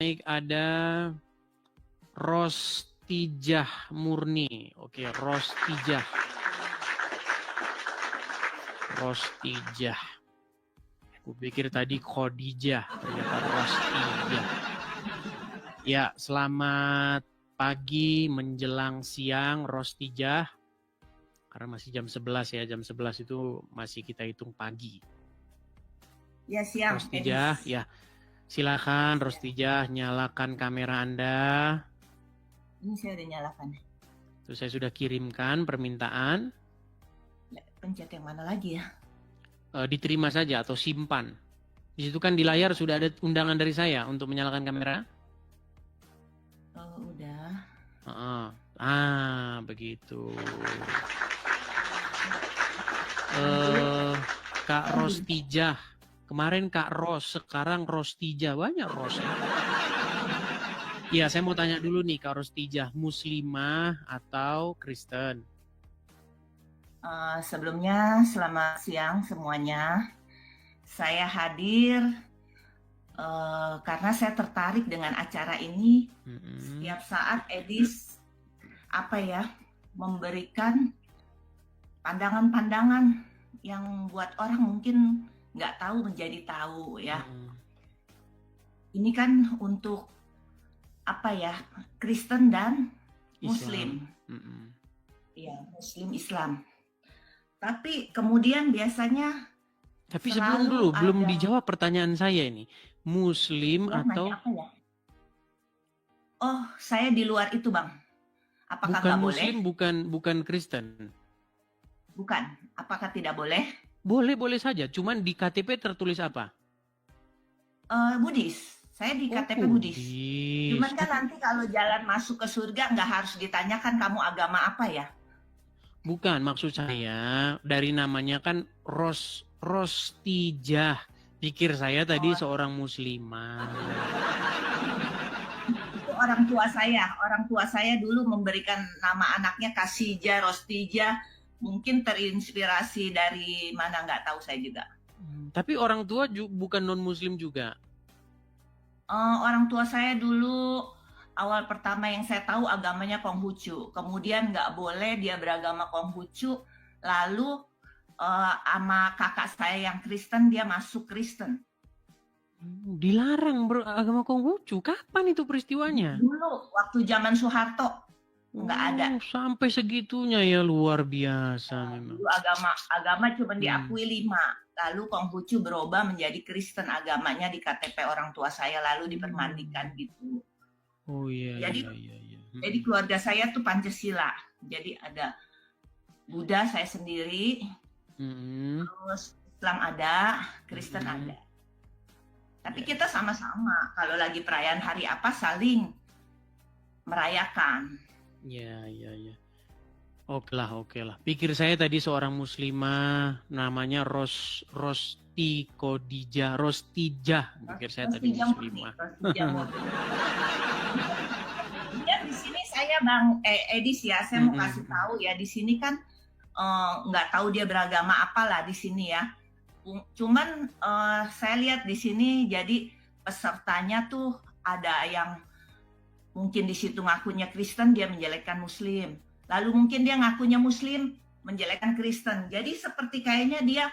Baik, ada Rostijah Murni. Oke, Rostijah. Rostijah. Aku pikir tadi Khadijah, ternyata Rostijah. Ya, selamat pagi menjelang siang Rostijah. Karena masih jam 11 ya, jam 11 itu masih kita hitung pagi. Ya, siang. Rostijah, ya. Silakan Rostijah, nyalakan kamera Anda. Ini saya udah nyalakan. Itu saya sudah kirimkan permintaan. Pencet yang mana lagi ya? Diterima saja atau simpan. Di situ kan di layar sudah ada undangan dari saya untuk menyalakan kamera. Oh, udah. Begitu. Kak Rostijah. Kemarin Kak Ros, sekarang Rostijah. Banyak Ros ya. Iya, saya mau tanya dulu nih Kak Rostijah, Muslimah atau Kristen? Sebelumnya selamat siang semuanya. Saya hadir karena saya tertarik dengan acara ini. Setiap saat Edis memberikan pandangan-pandangan yang buat orang mungkin nggak tahu menjadi tahu ya. Ini kan untuk Kristen dan Muslim. Iya, Muslim Islam. Tapi kemudian biasanya sebelum dulu belum dijawab pertanyaan saya ini. Muslim atau ya? Oh, saya di luar itu, Bang. Apakah bukan Muslim, boleh? bukan Kristen. Bukan. Apakah tidak boleh? Boleh saja. Cuman di KTP tertulis apa? Buddhis. Saya di KTP Buddhis. Cuman kan nanti kalau jalan masuk ke surga nggak harus ditanyakan kamu agama apa ya? Bukan, maksud saya dari namanya kan Rostijah. Pikir saya tadi seorang muslimah. Itu orang tua saya dulu memberikan nama anaknya Kasijah, Rostijah. Mungkin terinspirasi dari mana nggak tahu saya juga. Tapi orang tua bukan non-muslim juga? Orang tua saya dulu awal pertama yang saya tahu agamanya Konghucu. Kemudian nggak boleh dia beragama Konghucu. Lalu sama kakak saya yang Kristen, dia masuk Kristen. Dilarang beragama Konghucu? Kapan itu peristiwanya? Dulu, waktu zaman Soeharto. Nggak ada. Sampai segitunya ya, luar biasa memang. Dulu agama cuma diakui 5. Lalu Konghucu berubah menjadi Kristen agamanya di KTP orang tua saya, lalu dipermandikan gitu. Oh iya. Jadi keluarga saya tuh Pancasila. Jadi ada Buddha saya sendiri, terus Islam ada, Kristen ada. Tapi kita sama-sama kalau lagi perayaan hari apa saling merayakan. Iya. Oke lah. Pikir saya tadi seorang muslimah namanya Rostijah. Pikir saya tadi muslimah. Ya di sini saya Bang Edis ya, saya mau kasih tahu ya, di sini kan nggak tahu dia beragama apalah di sini ya. Cuman saya lihat di sini jadi pesertanya tuh ada yang mungkin di situ ngakunya Kristen, dia menjelekkan Muslim. Lalu mungkin dia ngakunya Muslim, menjelekkan Kristen. Jadi seperti kayaknya dia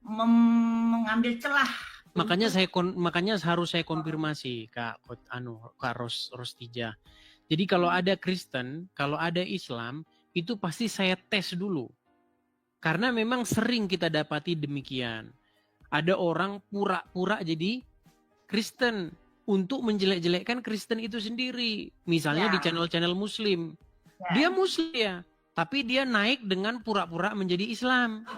mengambil celah. Makanya harus saya konfirmasi Kak Rostijah. Jadi kalau ada Kristen, kalau ada Islam, itu pasti saya tes dulu. Karena memang sering kita dapati demikian. Ada orang pura-pura jadi Kristen untuk menjelek-jelekkan Kristen itu sendiri. Misalnya di channel-channel Muslim. Dia Muslim ya, tapi dia naik dengan pura-pura menjadi Islam.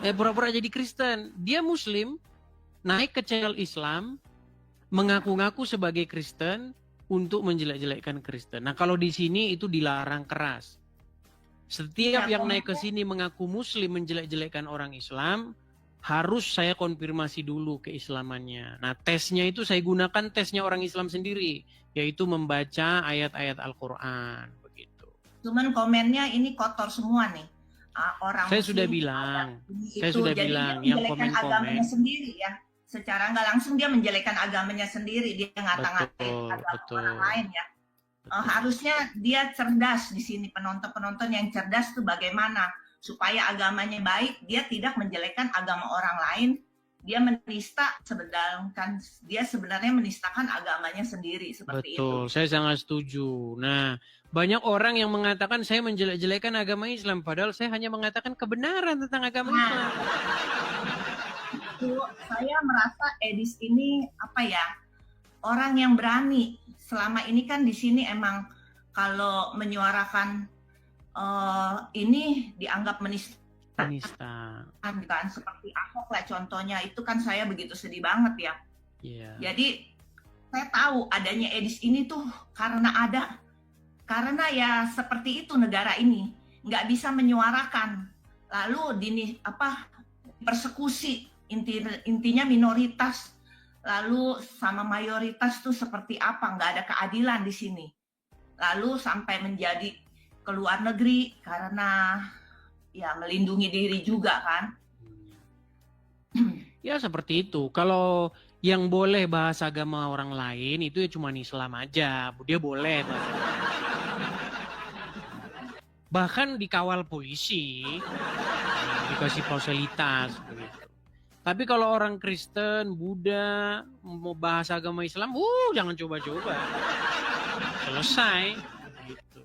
Pura-pura jadi Kristen. Dia Muslim, naik ke channel Islam, mengaku-ngaku sebagai Kristen untuk menjelek-jelekkan Kristen. Nah kalau di sini itu dilarang keras. Setiap yang naik ke sini mengaku Muslim menjelek-jelekkan orang Islam, harus saya konfirmasi dulu keislamannya. Nah tesnya itu saya gunakan tesnya orang Islam sendiri, yaitu membaca ayat-ayat Al-Quran. Begitu. Cuman komennya ini kotor semua nih. Saya sudah bilang yang komen-komen agamanya sendiri ya. secara nggak langsung dia menjelekkan agamanya sendiri, dia ngata-ngatain Betul, agama orang betul, lain ya. betul. Harusnya dia cerdas di sini, penonton-penonton yang cerdas tuh bagaimana supaya agamanya baik, dia tidak menjelekkan agama orang lain, dia menista, sedangkan dia sebenarnya menistakan agamanya sendiri, seperti itu. Betul, saya sangat setuju. Nah, banyak orang yang mengatakan saya menjelek-jelekan agama Islam, padahal saya hanya mengatakan kebenaran tentang agama Islam. Nah, itu saya merasa Edis ini apa ya, orang yang berani. Selama ini kan di sini emang kalau menyuarakan ini dianggap menista, Penista. kan seperti Ahok lah contohnya, itu kan saya begitu sedih banget ya. Iya. Jadi saya tahu adanya Edis ini tuh karena ya seperti itu negara ini nggak bisa menyuarakan, lalu persekusi, intinya minoritas, lalu sama mayoritas tuh seperti apa, nggak ada keadilan di sini, lalu sampai menjadi keluar negeri karena ya melindungi diri juga kan. Ya seperti itu. Kalau yang boleh bahas agama orang lain itu ya cuma Islam aja. Dia boleh bahas. Bahkan dikawal polisi, dikasih fasilitas begitu. Tapi kalau orang Kristen, Buddha mau bahas agama Islam, jangan coba-coba. Selesai gitu.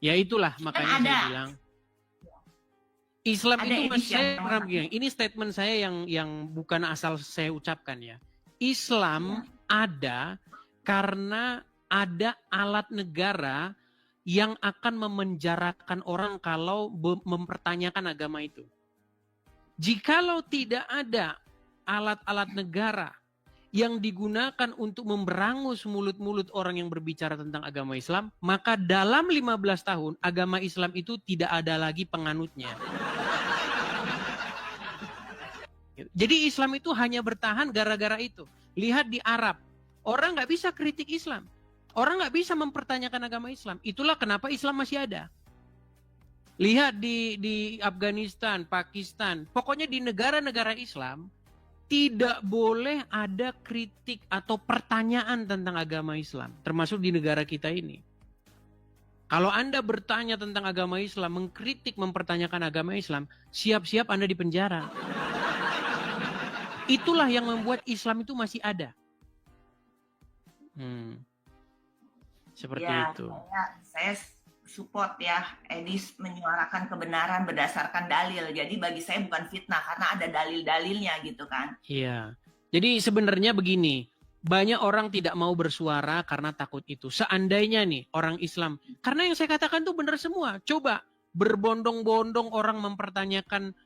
Ya itulah makanya saya bilang Islam itu, mas, saya pernah bilang, ini statement saya yang bukan asal saya ucapkan ya. Islam ada karena ada alat negara yang akan memenjarakan orang kalau mempertanyakan agama itu. Jikalau tidak ada alat-alat negara yang digunakan untuk memberangus mulut-mulut orang yang berbicara tentang agama Islam, maka dalam 15 tahun agama Islam itu tidak ada lagi penganutnya. Jadi Islam itu hanya bertahan gara-gara itu. Lihat di Arab, orang nggak bisa kritik Islam. Orang nggak bisa mempertanyakan agama Islam. Itulah kenapa Islam masih ada. Lihat di Afghanistan, Pakistan, pokoknya di negara-negara Islam, tidak boleh ada kritik atau pertanyaan tentang agama Islam, termasuk di negara kita ini. Kalau Anda bertanya tentang agama Islam, mengkritik, mempertanyakan agama Islam, siap-siap Anda dipenjara. Itulah yang membuat Islam itu masih ada. Seperti ya, itu. Saya support ya, Edis menyuarakan kebenaran berdasarkan dalil. Jadi bagi saya bukan fitnah karena ada dalil-dalilnya gitu kan. Iya. Jadi sebenarnya begini, banyak orang tidak mau bersuara karena takut itu. Seandainya nih orang Islam, karena yang saya katakan tuh benar semua. Coba berbondong-bondong orang mempertanyakan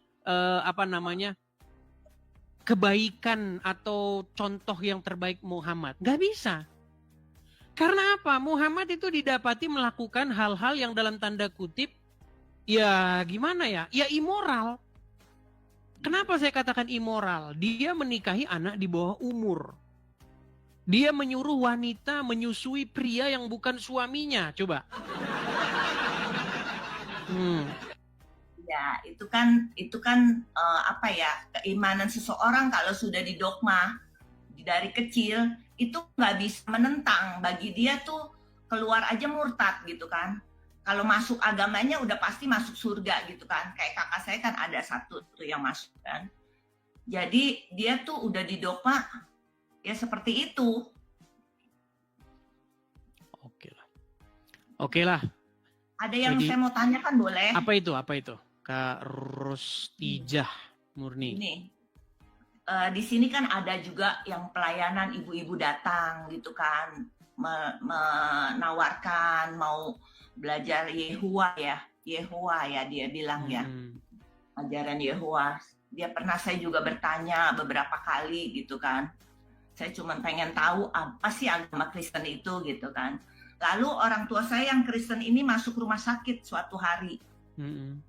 kebaikan atau contoh yang terbaik Muhammad. Nggak bisa. Karena apa? Muhammad itu didapati melakukan hal-hal yang dalam tanda kutip, ya gimana ya? Ya immoral. Kenapa saya katakan immoral? Dia menikahi anak di bawah umur. Dia menyuruh wanita menyusui pria yang bukan suaminya. Coba. Ya, itu kan keimanan seseorang kalau sudah didogma dari kecil, itu nggak bisa menentang. Bagi dia tuh keluar aja murtad gitu kan. Kalau masuk agamanya udah pasti masuk surga gitu kan. Kayak kakak saya kan ada satu tuh yang masuk kan. Jadi dia tuh udah didogma ya seperti itu. Oke lah. Ada yang saya mau tanyakan boleh? Apa itu? Kak Rostijah Murni. Ini. Di sini kan ada juga yang pelayanan ibu-ibu datang gitu kan, menawarkan mau belajar Yehuwa ya dia bilang ya, ajaran Yehuwa. Dia pernah saya juga bertanya beberapa kali gitu kan, saya cuma pengen tahu apa sih agama Kristen itu gitu kan. Lalu orang tua saya yang Kristen ini masuk rumah sakit suatu hari,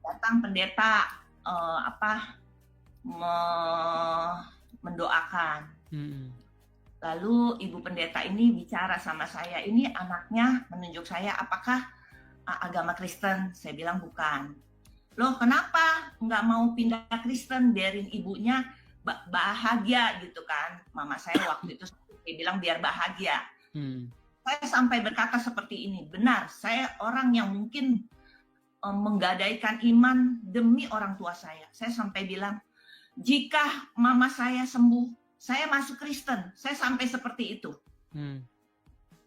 datang pendeta mendoakan. Lalu ibu pendeta ini bicara sama saya, ini anaknya menunjuk saya apakah agama Kristen. Saya bilang bukan. Loh kenapa nggak mau pindah Kristen, biarin ibunya bahagia gitu kan. Mama saya waktu itu dia bilang biar bahagia. Saya sampai berkata seperti ini, benar, saya orang yang mungkin menggadaikan iman demi orang tua saya. Saya sampai bilang, jika mama saya sembuh, saya masuk Kristen. Saya sampai seperti itu.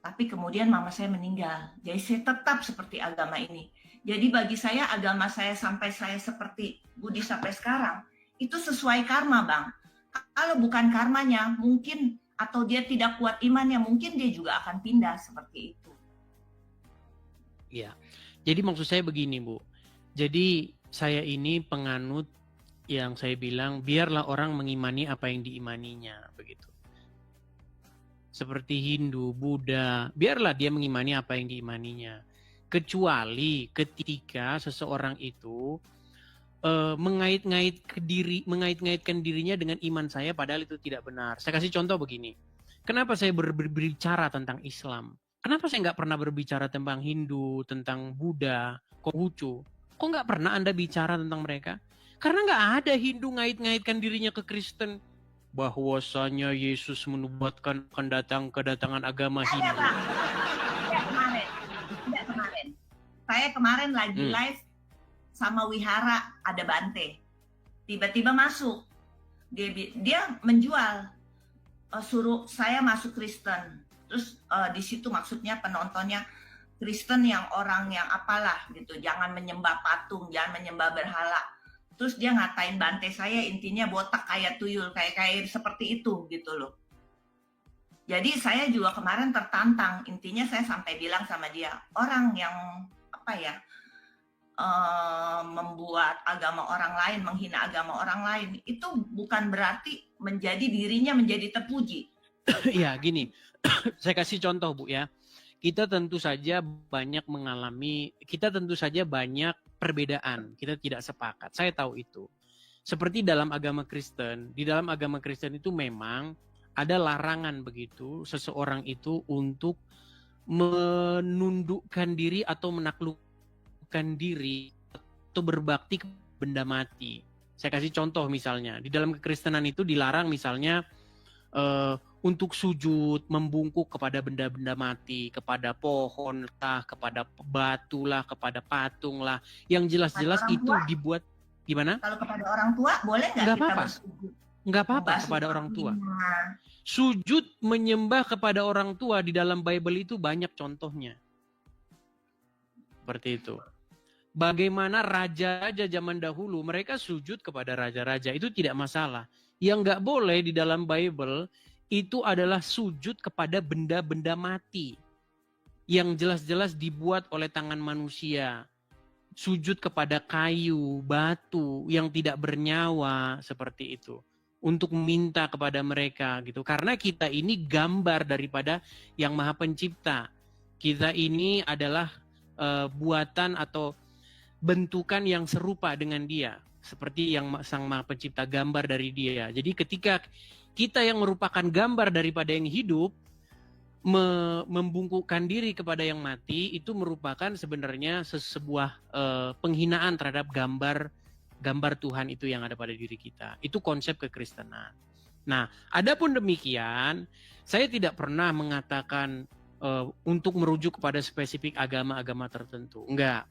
Tapi kemudian mama saya meninggal. Jadi saya tetap seperti agama ini. Jadi bagi saya agama saya sampai saya seperti Budi sampai sekarang, itu sesuai karma, Bang. Kalau bukan karmanya, mungkin atau dia tidak kuat imannya, mungkin dia juga akan pindah seperti itu. Ya, jadi maksud saya begini, Bu. Jadi saya ini penganut yang saya bilang, biarlah orang mengimani apa yang diimaninya, begitu. Seperti Hindu, Buddha, biarlah dia mengimani apa yang diimaninya. Kecuali ketika seseorang itu mengait-ngaitkan dirinya dengan iman saya, padahal itu tidak benar. Saya kasih contoh begini. Kenapa saya berbicara tentang Islam? Kenapa saya nggak pernah berbicara tentang Hindu, tentang Buddha, Konghucu? Kok nggak pernah Anda bicara tentang mereka? Karena nggak ada Hindu ngait-ngaitkan dirinya ke Kristen. Bahwasanya Yesus menubuatkan kedatangan agama Hindu. Tidak kemarin. Saya kemarin lagi live sama wihara ada Bante. Tiba-tiba masuk. Dia menjual, suruh saya masuk Kristen. Terus di situ maksudnya penontonnya Kristen yang orang yang apalah gitu. Jangan menyembah patung, jangan menyembah berhala. Terus dia ngatain Bante saya, intinya botak kayak tuyul, kayak seperti itu gitu loh. Jadi saya juga kemarin tertantang. Intinya saya sampai bilang sama dia, orang yang membuat agama orang lain, menghina agama orang lain, itu bukan berarti menjadi dirinya menjadi terpuji. Ya, gini, saya kasih contoh, Bu, ya. Kita tentu saja banyak banyak perbedaan, kita tidak sepakat. Saya tahu itu. Seperti dalam agama Kristen, di dalam agama Kristen itu memang ada larangan begitu seseorang itu untuk menundukkan diri atau menaklukkan diri atau berbakti ke benda mati. Saya kasih contoh misalnya, di dalam kekristenan itu dilarang misalnya untuk sujud, membungkuk kepada benda-benda mati, kepada pohon lah, kepada batu lah, kepada patung lah, yang jelas-jelas itu dibuat gimana? Kalau kepada orang tua boleh nggak kita bersujud? Nggak apa-apa kepada orang tua. Sujud menyembah kepada orang tua di dalam Bible itu banyak contohnya. Seperti itu. Bagaimana raja-raja zaman dahulu mereka sujud kepada raja-raja, itu tidak masalah. Yang nggak boleh di dalam Bible itu adalah sujud kepada benda-benda mati yang jelas-jelas dibuat oleh tangan manusia. Sujud kepada kayu, batu yang tidak bernyawa seperti itu. Untuk meminta kepada mereka gitu. Karena kita ini gambar daripada Yang Maha Pencipta. Kita ini adalah buatan atau bentukan yang serupa dengan Dia. Seperti yang Sang Maha Pencipta, gambar dari Dia. Jadi ketika kita yang merupakan gambar daripada yang hidup, membungkukkan diri kepada yang mati, itu merupakan sebenarnya sebuah penghinaan terhadap gambar Tuhan itu yang ada pada diri kita. Itu konsep kekristenan. Nah, adapun demikian, saya tidak pernah mengatakan untuk merujuk kepada spesifik agama-agama tertentu. Enggak.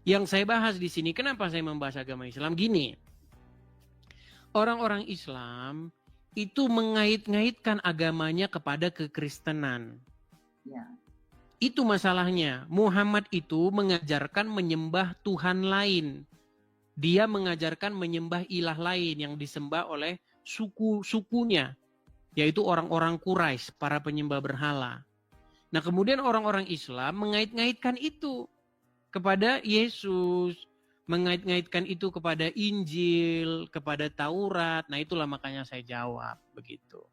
Yang saya bahas di sini, kenapa saya membahas agama Islam? Gini, orang-orang Islam itu mengait-ngaitkan agamanya kepada kekristenan. Ya. Itu masalahnya. Muhammad itu mengajarkan menyembah Tuhan lain. Dia mengajarkan menyembah ilah lain yang disembah oleh sukunya, yaitu orang-orang Quraisy, para penyembah berhala. Nah, kemudian orang-orang Islam mengait-ngaitkan itu kepada Yesus, mengait-ngaitkan itu kepada Injil, kepada Taurat. Nah, itulah makanya saya jawab begitu.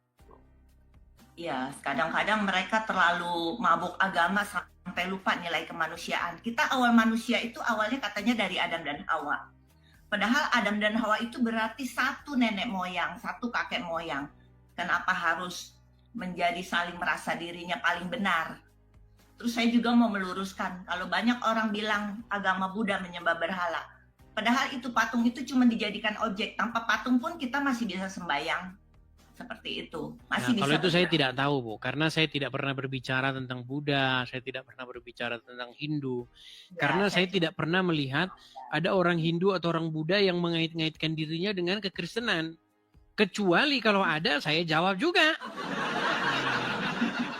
Iya, kadang-kadang mereka terlalu mabuk agama sampai lupa nilai kemanusiaan. Kita awal manusia itu awalnya katanya dari Adam dan Hawa. Padahal Adam dan Hawa itu berarti satu nenek moyang, satu kakek moyang. Kenapa harus menjadi saling merasa dirinya paling benar? Terus saya juga mau meluruskan, kalau banyak orang bilang agama Buddha menyembah berhala. Padahal itu patung itu cuma dijadikan objek. Tanpa patung pun kita masih bisa sembahyang. Seperti itu. Masih Nah, bisa kalau itu saya bergerak. tidak tahu, Bu, karena saya tidak pernah berbicara tentang Buddha, saya tidak pernah berbicara tentang Hindu, Ya, karena saya saya tidak pernah melihat ada orang Hindu atau orang Buddha yang mengait-ngaitkan dirinya dengan kekristenan. Kecuali kalau ada, saya jawab juga.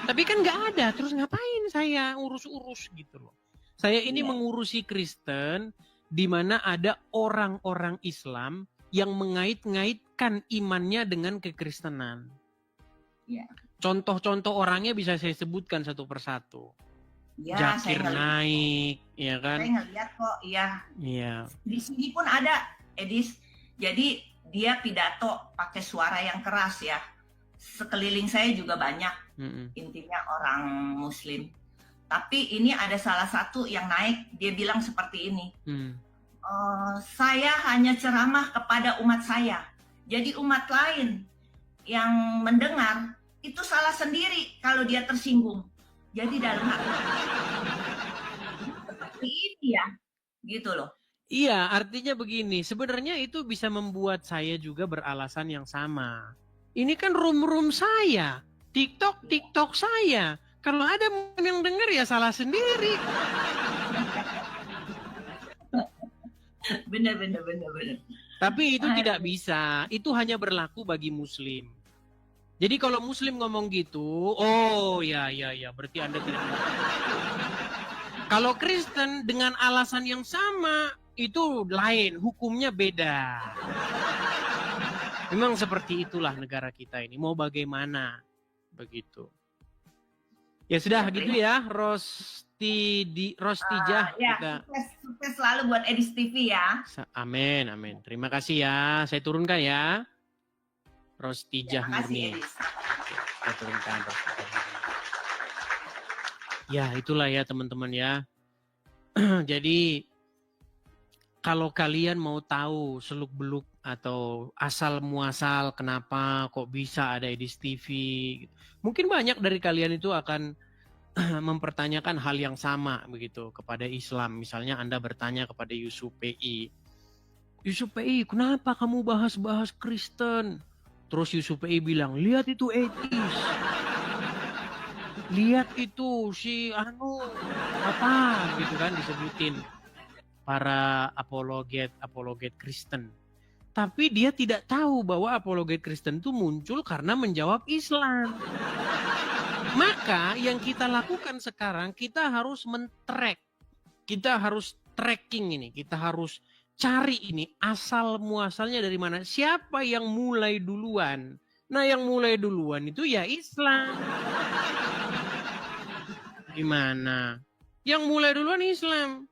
Tapi kan nggak ada, terus ngapain saya urus-urus gitu loh. Saya ini Iya. mengurusi Kristen, di mana ada orang-orang Islam yang mengait-ngaitkan imannya dengan kekristenan. Iya. Contoh-contoh orangnya bisa saya sebutkan satu persatu. Ya, Zakir saya Naik, ya kan? ngeliat kok, iya. Iya. Di sini pun ada, Edis. Jadi dia pidato pakai suara yang keras ya. Sekeliling saya juga banyak, intinya orang Muslim. Tapi ini ada salah satu yang naik, dia bilang seperti ini. Saya hanya ceramah kepada umat saya. Jadi umat lain yang mendengar itu salah sendiri kalau dia tersinggung. Jadi dalam hati seperti ini ya, gitu loh. Iya, artinya begini, sebenarnya itu bisa membuat saya juga beralasan yang sama. Ini kan room saya, TikTok saya. Kalau ada yang dengar ya salah sendiri. Benar. Tapi itu tidak bisa, itu hanya berlaku bagi Muslim. Jadi kalau Muslim ngomong gitu, oh ya, berarti Anda tidak mengerti. Kalau Kristen dengan alasan yang sama, itu lain, hukumnya beda. Memang seperti itulah negara kita ini, mau bagaimana, begitu. Ya sudah gitu ya, Rostijah. Ya, sukses selalu buat Edis TV ya. Amin. Terima kasih ya, saya turunkan ya. Rostijah Murni. Saya turunkan Rostijah. Ya itulah ya teman-teman ya. Jadi kalau kalian mau tahu seluk-beluk atau asal muasal kenapa kok bisa ada Edis TV, mungkin banyak dari kalian itu akan mempertanyakan hal yang sama begitu kepada Islam. Misalnya Anda bertanya kepada Yusuf PI, kenapa kamu bahas-bahas Kristen? Terus Yusuf PI bilang, lihat itu etis. Lihat itu si apa gitu kan disebutin para apologet Kristen. Tapi dia tidak tahu bahwa apologet Kristen itu muncul karena menjawab Islam. Maka yang kita lakukan sekarang, kita harus men-track. Kita harus tracking ini, kita harus cari ini asal muasalnya dari mana. Siapa yang mulai duluan? Nah, yang mulai duluan itu ya Islam. Gimana? Yang mulai duluan Islam.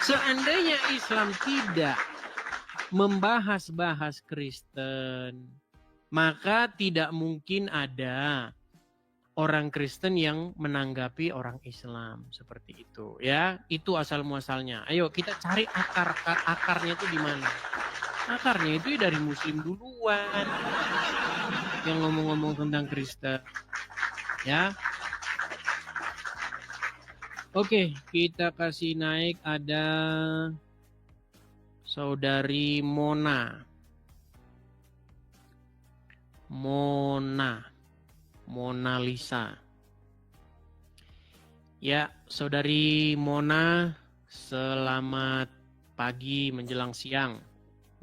Seandainya Islam tidak membahas-bahas Kristen, maka tidak mungkin ada orang Kristen yang menanggapi orang Islam seperti itu ya. Itu asal muasalnya. Ayo kita cari akarnya itu di mana. Akarnya itu dari Muslim duluan yang ngomong-ngomong tentang Kristen ya. Oke, kita kasih naik ada saudari Mona Lisa. Ya, saudari Mona, selamat pagi menjelang siang.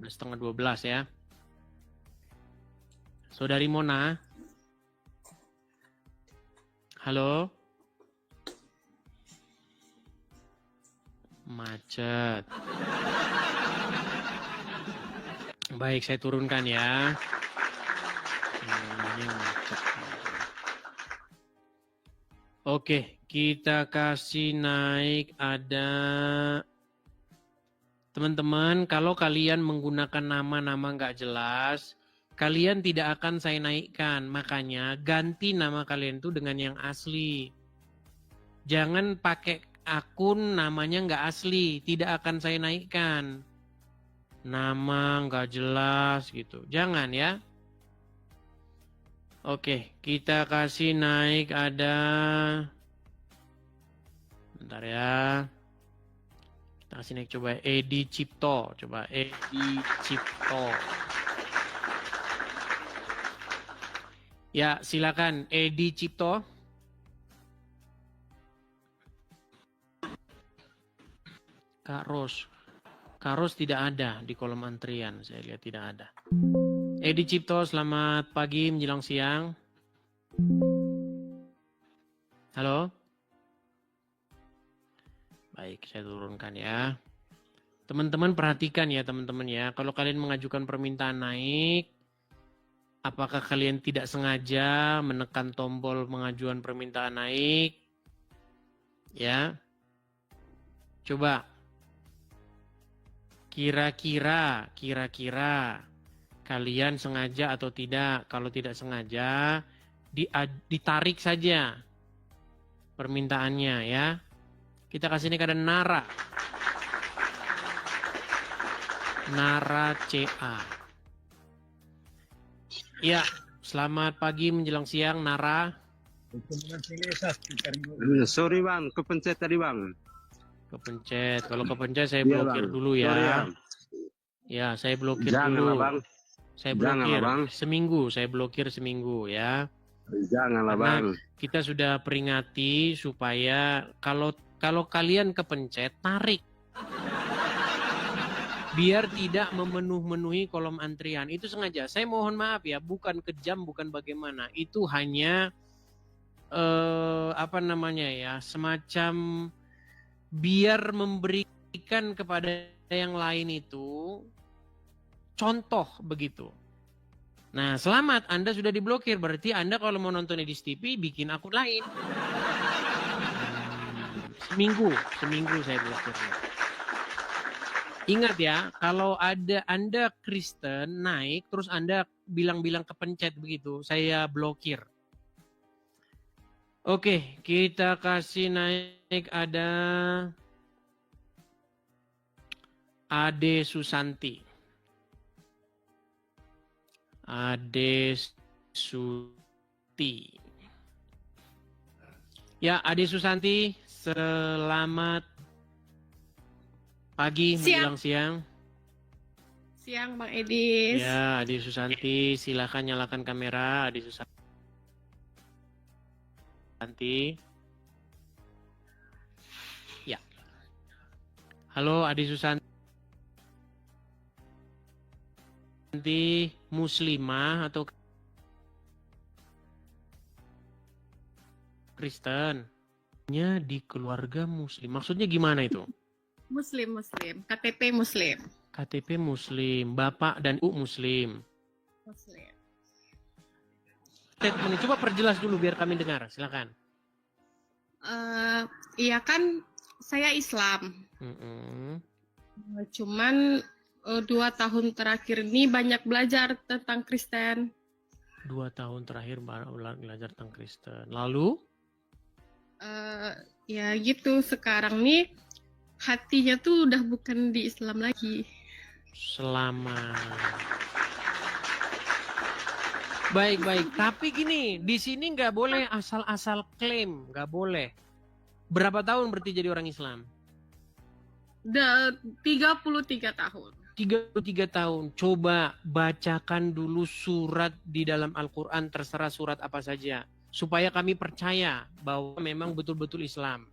11:30 ya. Saudari Mona. Halo. Macet. Baik, saya turunkan ya. Oke, kita kasih naik ada teman-teman. Kalau kalian menggunakan nama-nama nggak jelas, kalian tidak akan saya naikkan. Makanya ganti nama kalian tuh dengan yang asli. Jangan pakai akun namanya nggak asli, tidak akan saya naikkan. Nama nggak jelas gitu, jangan ya. Oke, kita kasih naik ada, bentar ya. Kita Kita kasih naik coba Edi Cipto. Coba Edi Cipto. Ya, silakan Edi Cipto. Kak Ros. Kak Ros tidak ada di kolom antrian. Saya lihat tidak ada. Edi Cipto, selamat pagi menjelang siang. Halo? Baik, saya turunkan ya. Teman-teman perhatikan ya teman-teman ya. Kalau kalian mengajukan permintaan naik, apakah kalian tidak sengaja menekan tombol pengajuan permintaan naik? Ya. Coba. Kira-kira kalian sengaja atau tidak? Kalau tidak sengaja, ditarik saja permintaannya ya. Kita kasih ini kepada Nara. Nara CA. Ya, selamat pagi menjelang siang Nara. Sorry bang, kepencet tadi bang. Kepencet. Kalau kepencet saya blokir dulu ya. Sorry, ya, saya blokir Janganlah, dulu. bang. Saya blokir Bang. seminggu. Saya blokir seminggu ya. Janganlah Karena bang. kita sudah peringati supaya kalau kalian kepencet tarik. Biar tidak memenuhi kolom antrian. Itu sengaja. Saya mohon maaf ya, bukan kejam, bukan bagaimana. Itu hanya semacam biar memberikan kepada yang lain itu contoh begitu. Nah, selamat Anda sudah diblokir. Berarti Anda kalau mau nonton di TV bikin akun lain. Seminggu saya blokir. Ingat ya, kalau ada Anda Kristen naik terus Anda bilang-bilang kepencet begitu, saya blokir. Oke, kita kasih naik ada Ade Susanti. Ade Suti. Ya, Ade Susanti, selamat pagi menjelang siang. Siang Bang Edis. Ya, Ade Susanti, silakan nyalakan kamera Ade Susanti. Ya. Halo Ade Susanti. Muslimah atau Kristen? Di keluarga Muslim. Maksudnya gimana itu? Muslim. KTP Muslim. KTP Muslim. Bapak dan Ibu Muslim. Muslim. Coba perjelas dulu biar kami dengar. Silakan. Iya kan saya Islam. Cuman 2 tahun terakhir ini banyak belajar tentang Kristen. 2 tahun terakhir belajar tentang Kristen. Lalu? Ya gitu, sekarang nih hatinya tuh udah bukan di Islam lagi. Selamat. Baik. Tapi gini, di sini nggak boleh asal-asal klaim, nggak boleh. Berapa tahun berarti jadi orang Islam? 33 tahun. 33 tahun. Coba bacakan dulu surat di dalam Al-Quran, terserah surat apa saja. Supaya kami percaya bahwa memang betul-betul Islam.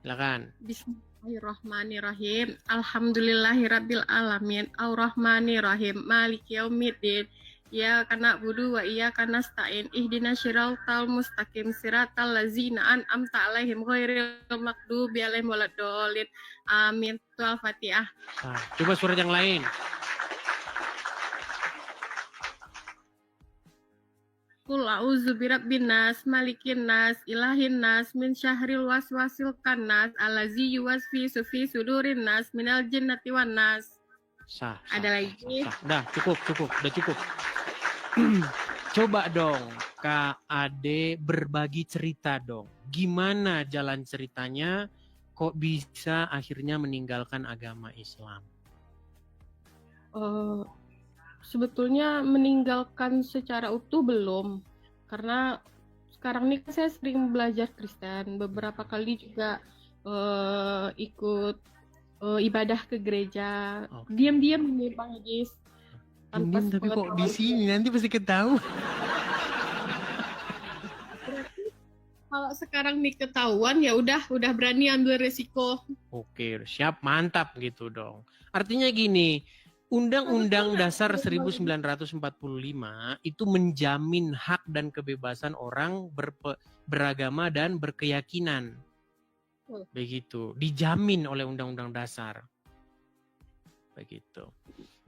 Silakan. Bismillahirrahmanirrahim. Alhamdulillahirabbil alamin. Ar-Rahmanirrahim. Maliki yaumiddin. Iyyaka na'budu wa iyyaka nasta'in. Ihdinas siratal mustaqim. Siratal ladzina an'amta 'alaihim ghairil maghdubi 'alaihim waladdallin. Amin. Itu Al-Fatihah. Nah, coba surat yang lain. Qul a'udzu birabbin nas, malikin nas, ilahin nas, min syahril waswasil kannas, allazi yuwaswisu fi sudurin nas, minal jinnati wan nas. Sah. Ada lagi? Udah cukup. Coba dong Kak Ade berbagi cerita dong. Gimana jalan ceritanya kok bisa akhirnya meninggalkan agama Islam? Sebetulnya meninggalkan secara utuh belum, karena sekarang ini saya sering belajar Kristen, beberapa kali juga ikut ibadah ke gereja. Oke. Diam-diam nih Bang Edis. Tanpa Diam-diam tapi kok di sepengetahuan. sini nanti pasti ketahuan. Berarti kalau sekarang nih ketahuan ya udah berani ambil resiko. Oke, siap, mantap gitu dong. Artinya gini, Undang-Undang Dasar 1945 itu menjamin hak dan kebebasan orang beragama dan berkeyakinan. Begitu, dijamin oleh Undang-Undang Dasar. Begitu.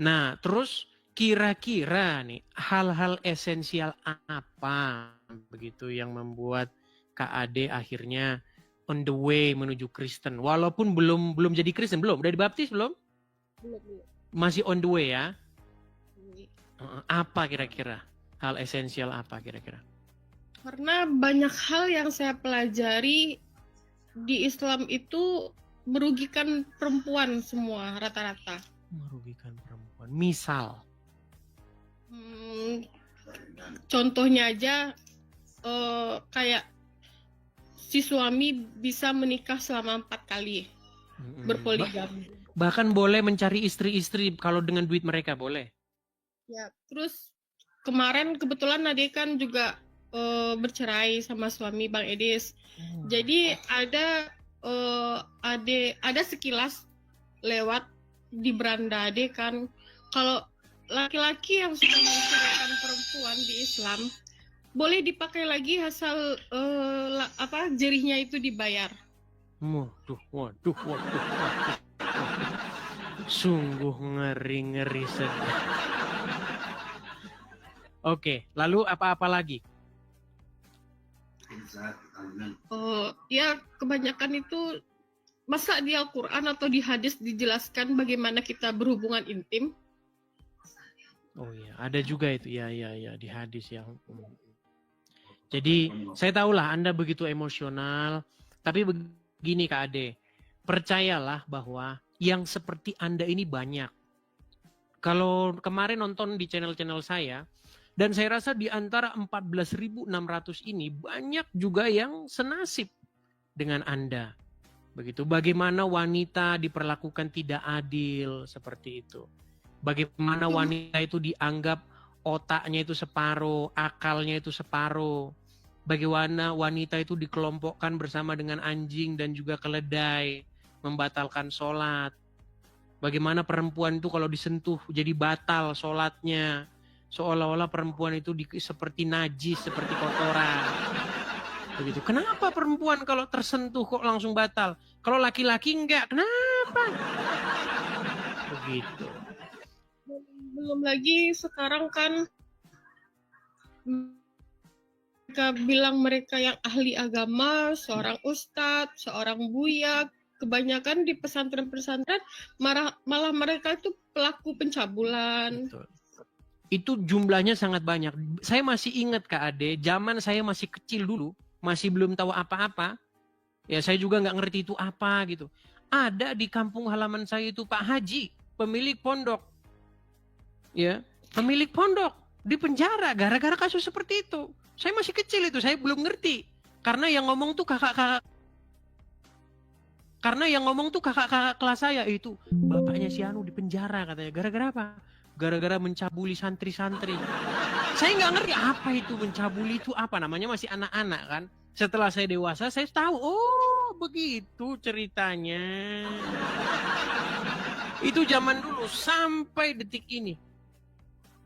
Nah, terus kira-kira nih hal-hal esensial apa begitu yang membuat Kak Ade akhirnya on the way menuju Kristen, walaupun belum jadi Kristen, belum udah dibaptis belum? Belum. Masih on the way ya. Apa kira-kira hal esensial apa kira-kira? Karena banyak hal yang saya pelajari di Islam itu merugikan perempuan semua rata-rata. Merugikan perempuan. Misal? Contohnya aja kayak si suami bisa menikah selama 4 kali, berpoligami. Bahkan boleh mencari istri-istri kalau dengan duit mereka boleh. Ya, terus kemarin kebetulan Nade kan juga bercerai sama suami Bang Edis. Jadi ada sekilas lewat di beranda Ade kan, kalau laki-laki yang sudah menceraikan perempuan di Islam boleh dipakai lagi asal jerihnya itu dibayar. Waduh. Sungguh ngeri sedih. Oke, lalu apa-apa lagi? Ya kebanyakan itu masa di Al-Quran atau di hadis dijelaskan bagaimana kita berhubungan intim. Oh iya, ada juga itu ya di hadis yang. Jadi saya tahulah Anda begitu emosional, tapi begini Kak Ade, percayalah bahwa yang seperti Anda ini banyak. Kalau kemarin nonton di channel-channel saya, dan saya rasa di antara 14.600 ini banyak juga yang senasib dengan Anda. Begitu, bagaimana wanita diperlakukan tidak adil seperti itu. Bagaimana wanita itu dianggap otaknya itu separuh, akalnya itu separuh. Bagaimana wanita itu dikelompokkan bersama dengan anjing dan juga keledai, membatalkan sholat. Bagaimana perempuan itu kalau disentuh jadi batal sholatnya. Seolah-olah perempuan itu seperti najis, seperti kotoran. Begitu. Kenapa perempuan kalau tersentuh kok langsung batal? Kalau laki-laki enggak, kenapa? Begitu. Belum lagi sekarang kan mereka bilang mereka yang ahli agama, seorang ustadz, seorang buya, kebanyakan di pesantren-pesantren malah mereka itu pelaku pencabulan. Betul. Itu jumlahnya sangat banyak. Saya masih ingat Kak Ade, zaman saya masih kecil dulu, masih belum tahu apa-apa. Ya saya juga nggak ngerti itu apa gitu. Ada di kampung halaman saya itu Pak Haji, pemilik pondok. Ya, pemilik pondok di penjara gara-gara kasus seperti itu. Saya masih kecil itu, saya belum ngerti. Karena yang ngomong tuh kakak-kakak kelas saya itu, bapaknya si Anu di penjara katanya. Gara-gara apa? Gara-gara mencabuli santri-santri. Saya nggak ngerti apa itu mencabuli itu apa, namanya masih anak-anak kan. Setelah saya dewasa, saya tahu, oh begitu ceritanya. Itu zaman dulu sampai detik ini.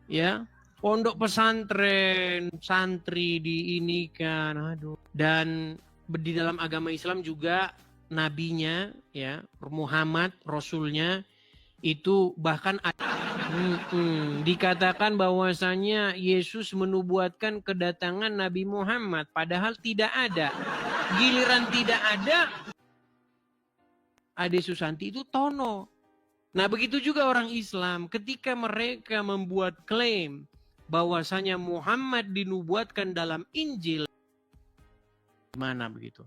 Ya, pondok pesantren, santri di ini kan, aduh. Dan di dalam agama Islam juga nabinya, ya Muhammad, rasulnya itu bahkan dikatakan bahwasanya Yesus menubuatkan kedatangan Nabi Muhammad, padahal tidak ada. Giliran tidak ada, Ade Susanti itu tono. Nah begitu juga orang Islam ketika mereka membuat klaim bahwasanya Muhammad dinubuatkan dalam Injil, gimana begitu?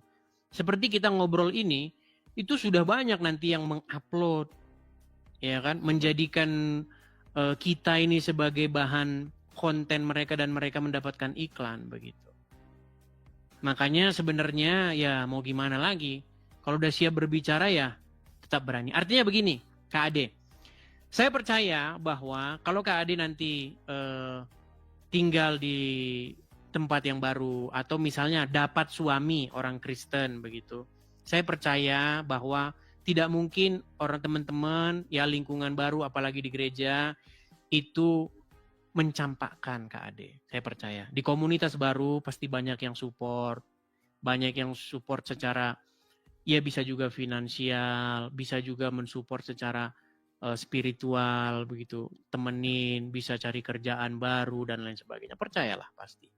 Seperti kita ngobrol ini, itu sudah banyak nanti yang mengupload, ya kan, menjadikan kita ini sebagai bahan konten mereka dan mereka mendapatkan iklan begitu. Makanya sebenarnya ya mau gimana lagi? Kalau udah siap berbicara ya tetap berani. Artinya begini, Kak Ade. Saya percaya bahwa kalau Kak Ade nanti tinggal di tempat yang baru atau misalnya dapat suami orang Kristen begitu, saya percaya bahwa tidak mungkin orang teman-teman ya lingkungan baru apalagi di gereja itu mencampakkan Kak Ade. Saya percaya di komunitas baru pasti banyak yang support secara ya bisa juga finansial, bisa juga mensupport secara spiritual begitu, temenin, bisa cari kerjaan baru dan lain sebagainya. Percayalah pasti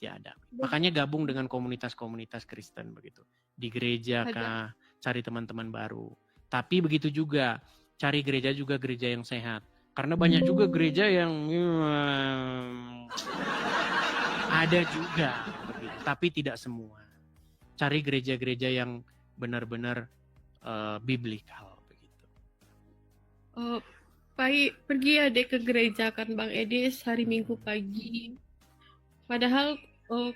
ada. Makanya gabung dengan komunitas-komunitas Kristen begitu. Di gereja kah, cari teman-teman baru. Tapi begitu juga, cari gereja yang sehat. Karena banyak juga gereja yang ada juga begitu, tapi tidak semua. Cari gereja-gereja yang benar-benar biblikal begitu. Pergi adik ke gereja kan Bang Edis hari Minggu pagi. Padahal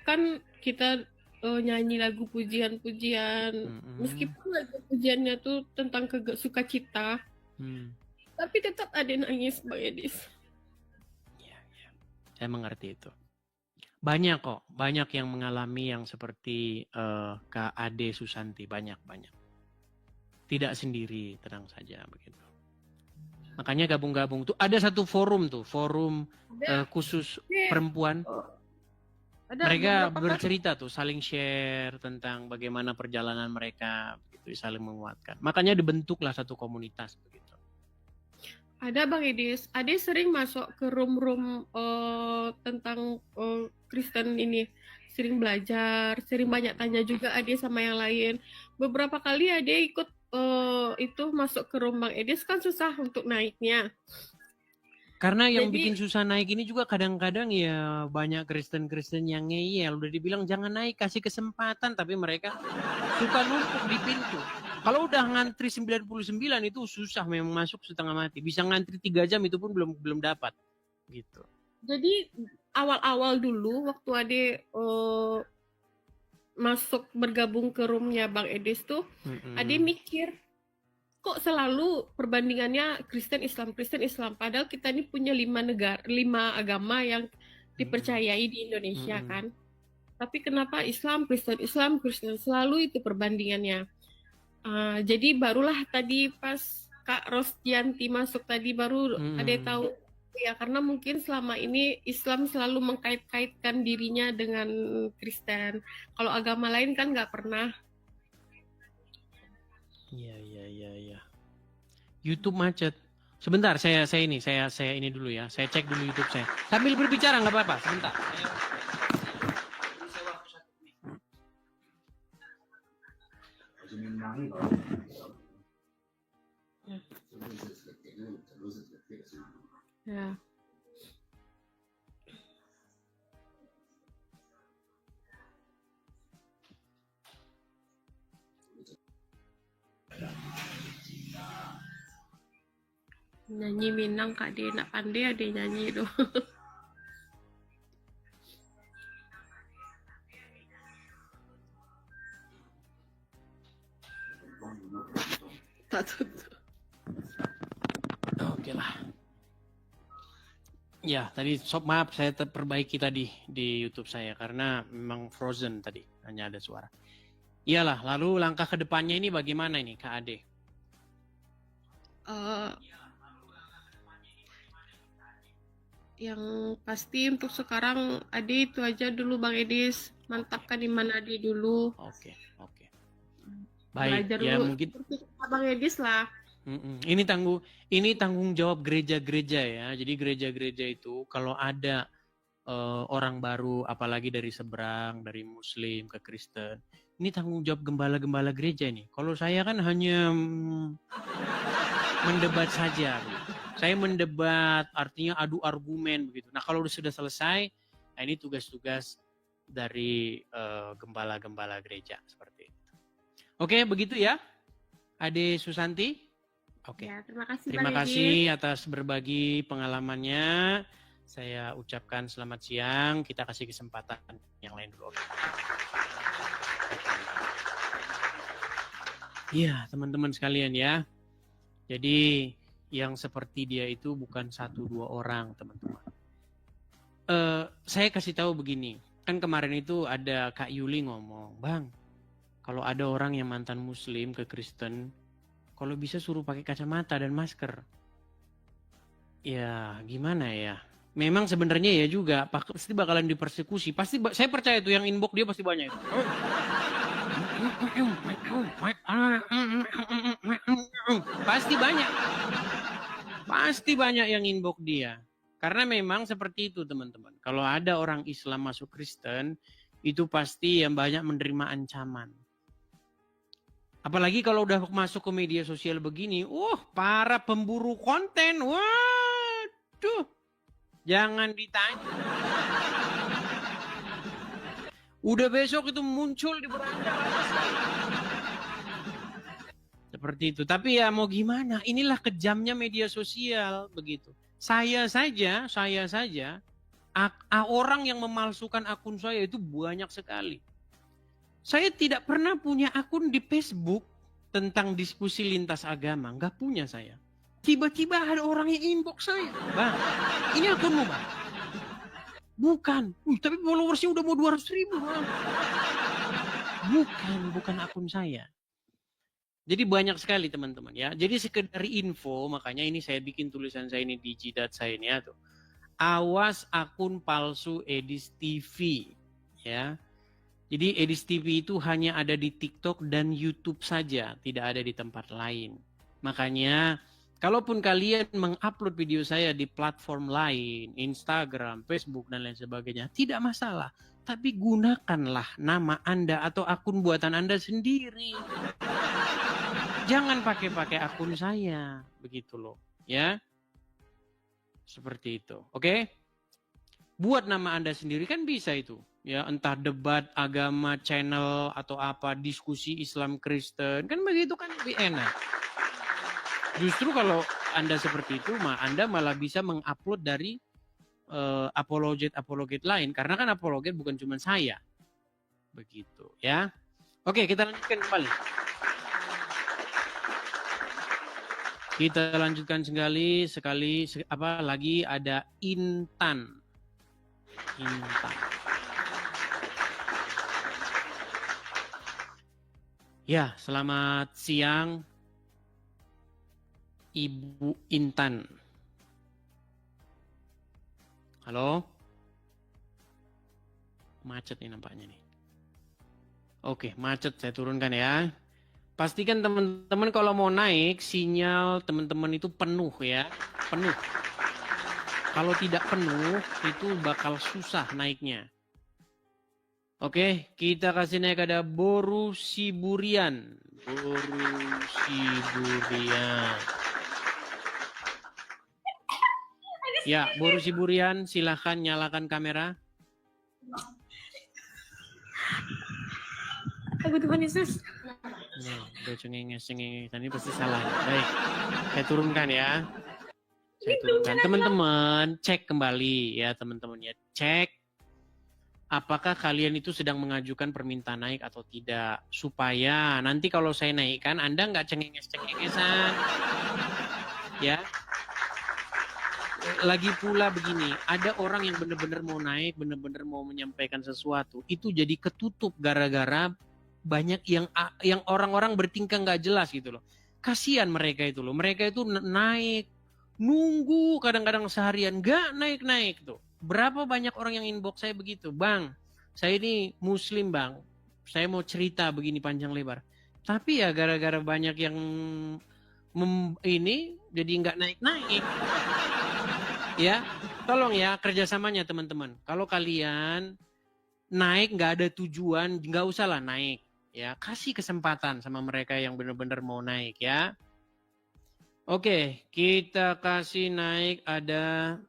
kan kita nyanyi lagu pujian-pujian, meskipun lagu pujiannya tuh tentang sukacita, tapi tetap ada nangis Bang Edis. Ya, saya mengerti itu. Banyak yang mengalami yang seperti Kak Ade Susanti, banyak. Tidak sendiri, tenang saja begitu. Makanya gabung-gabung tuh ada satu forum khusus perempuan. Mereka bercerita tuh, saling share tentang bagaimana perjalanan mereka, begitu, saling menguatkan. Makanya dibentuklah satu komunitas begitu. Ada Bang Edis, Ade sering masuk ke room-room tentang Kristen ini, sering belajar, sering banyak tanya juga Ade sama yang lain. Beberapa kali Ade ikut itu masuk ke room Bang Edis kan susah untuk naiknya. Karena yang bikin susah naik ini juga kadang-kadang ya banyak Kristen-Kristen yang ngeyel. Udah dibilang jangan naik, kasih kesempatan. Tapi mereka suka numpuk di pintu. Kalau udah ngantri 99 itu susah memang masuk setengah mati. Bisa ngantri 3 jam itu pun belum dapat. Gitu. Jadi awal-awal dulu waktu Ade masuk bergabung ke roomnya Bang Edis tuh, Ade mikir kok selalu perbandingannya Kristen Islam. Padahal kita ini punya 5 agama yang dipercayai di Indonesia kan. Tapi kenapa Islam Kristen selalu itu perbandingannya. Jadi barulah tadi pas Kak Rosdianti masuk tadi baru ada tahu ya, karena mungkin selama ini Islam selalu mengkait-kaitkan dirinya dengan Kristen. Kalau agama lain kan nggak pernah. Iya. YouTube macet. Sebentar, saya ini dulu ya. Saya cek dulu YouTube saya. Sambil berbicara nggak apa-apa. Sebentar. Ya. Nyanyi Minang Kak Dia nak pandai ada nyanyi itu. Tak tutup. Oke lah. Ya, tadi maaf saya perbaiki tadi di YouTube saya karena memang frozen tadi, hanya ada suara. Iyalah, lalu langkah ke depannya ini bagaimana ini Kak Ade? Yang pasti untuk sekarang Ade itu aja dulu Bang Edis, mantapkan iman Ade dulu. Oke. Baik, belajar ya dulu. mungkin Bang Edis lah. Ini tanggung jawab gereja-gereja ya. Jadi gereja-gereja itu kalau ada orang baru, apalagi dari seberang, dari Muslim ke Kristen, ini tanggung jawab gembala-gembala gereja nih. Kalau saya kan hanya mendebat saja. Saya mendebat, artinya adu argumen begitu. Nah kalau sudah selesai, nah ini tugas-tugas dari gembala-gembala gereja seperti itu. Oke, begitu ya, Ade Susanti. Oke. Ya, terima Terima kasih atas berbagi pengalamannya. Saya ucapkan selamat siang. Kita kasih kesempatan yang lain dulu. Iya, teman-teman sekalian ya. Jadi yang seperti dia itu bukan 1-2 orang, teman-teman. Saya kasih tahu begini. Kan kemarin itu ada Kak Yuli ngomong, "Bang, kalau ada orang yang mantan muslim ke Kristen, kalau bisa suruh pakai kacamata dan masker." Ya, gimana ya? Memang sebenarnya ya juga pasti bakalan dipersekusi. Pasti saya percaya itu yang inbox dia pasti banyak itu. Pasti banyak. Pasti banyak yang inbox dia. Karena memang seperti itu, teman-teman. Kalau ada orang Islam masuk Kristen, itu pasti yang banyak menerima ancaman. Apalagi kalau udah masuk ke media sosial begini, para pemburu konten, waduh, jangan ditanya. Udah besok itu muncul di beranda. Seperti itu. Tapi ya mau gimana, inilah kejamnya media sosial, begitu. Saya saja, orang yang memalsukan akun saya itu banyak sekali. Saya tidak pernah punya akun di Facebook tentang diskusi lintas agama. Nggak punya saya. Tiba-tiba ada orang yang inbox saya. "Bang, ini akunmu, Bang?" "Bukan." Tapi followersnya udah mau 200.000, Bang." Bukan akun saya. Jadi banyak sekali, teman-teman ya. Jadi sekedar info, makanya ini saya bikin tulisan saya ini di jidat saya ini ya tuh. Awas akun palsu Edis TV ya. Jadi Edis TV itu hanya ada di TikTok dan YouTube saja, tidak ada di tempat lain. Makanya, kalaupun kalian mengupload video saya di platform lain, Instagram, Facebook, dan lain sebagainya, tidak masalah. Tapi gunakanlah nama Anda atau akun buatan Anda sendiri. Jangan pakai akun saya, begitu loh, ya. Seperti itu, oke? Buat nama Anda sendiri kan bisa itu. Ya, entah debat agama, channel atau apa, diskusi Islam Kristen, kan begitu kan lebih enak. Justru kalau Anda seperti itu, Anda malah bisa mengupload dari apologet lain, karena kan apologet bukan cuma saya. Begitu, ya. Oke, kita lanjutkan kembali. Kita lanjutkan sekali lagi ada Intan. Ya, selamat siang Ibu Intan. Halo? Macet nih nampaknya nih. Oke, macet, saya turunkan ya. Pastikan teman-teman kalau mau naik, sinyal teman-teman itu penuh ya. Penuh. Kalau tidak penuh, itu bakal susah naiknya. Oke, kita kasih naik ada Boru Siburian. Ya, Boru Siburian, silahkan nyalakan kamera. Aku Tuhan Yesus. Nih, udah cengenges. Tadi pasti salah. Baik, saya turunkan ya. Saya turunkan. Teman-teman, cek kembali ya teman-teman ya. Cek apakah kalian itu sedang mengajukan permintaan naik atau tidak. Supaya nanti kalau saya naikkan, Anda nggak cengengesan. Ya. Lagi pula begini, ada orang yang benar-benar mau naik, benar-benar mau menyampaikan sesuatu. Itu jadi ketutup gara-gara banyak yang orang-orang bertingkah nggak jelas gitu loh. Kasihan mereka itu loh. Mereka itu naik, nunggu kadang-kadang seharian nggak naik-naik tuh. Berapa banyak orang yang inbox saya begitu, "Bang, saya ini muslim, Bang. Saya mau cerita begini panjang lebar." Tapi ya gara-gara banyak yang ini jadi nggak naik-naik. Ya, tolong ya kerjasamanya teman-teman. Kalau kalian naik nggak ada tujuan, nggak usah lah naik. Ya, kasih kesempatan sama mereka yang benar-benar mau naik ya. Oke, kita kasih naik ada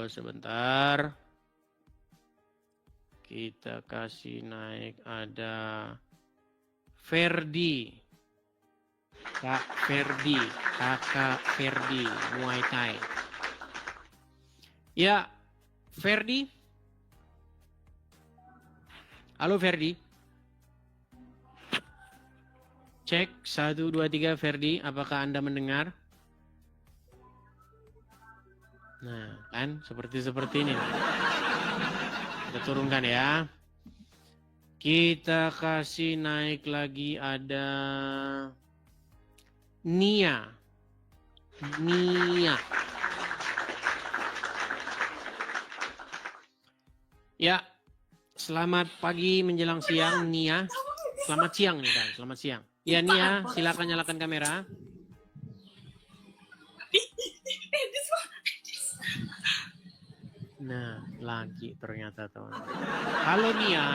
sebentar. Kita kasih naik ada Ferdi. Kakak Ferdi, Muay Thai. Ya, Ferdi. Halo Ferdi. Cek 1 2 3 Ferdi, apakah Anda mendengar? Nah, kan seperti ini. Kita turunkan ya. Kita kasih naik lagi ada Nia. Ya, selamat pagi menjelang siang Nia. Selamat siang nih kan, selamat siang. Ya Nia, silakan nyalakan kamera. Nah, lagi ternyata teman. Halo Nia.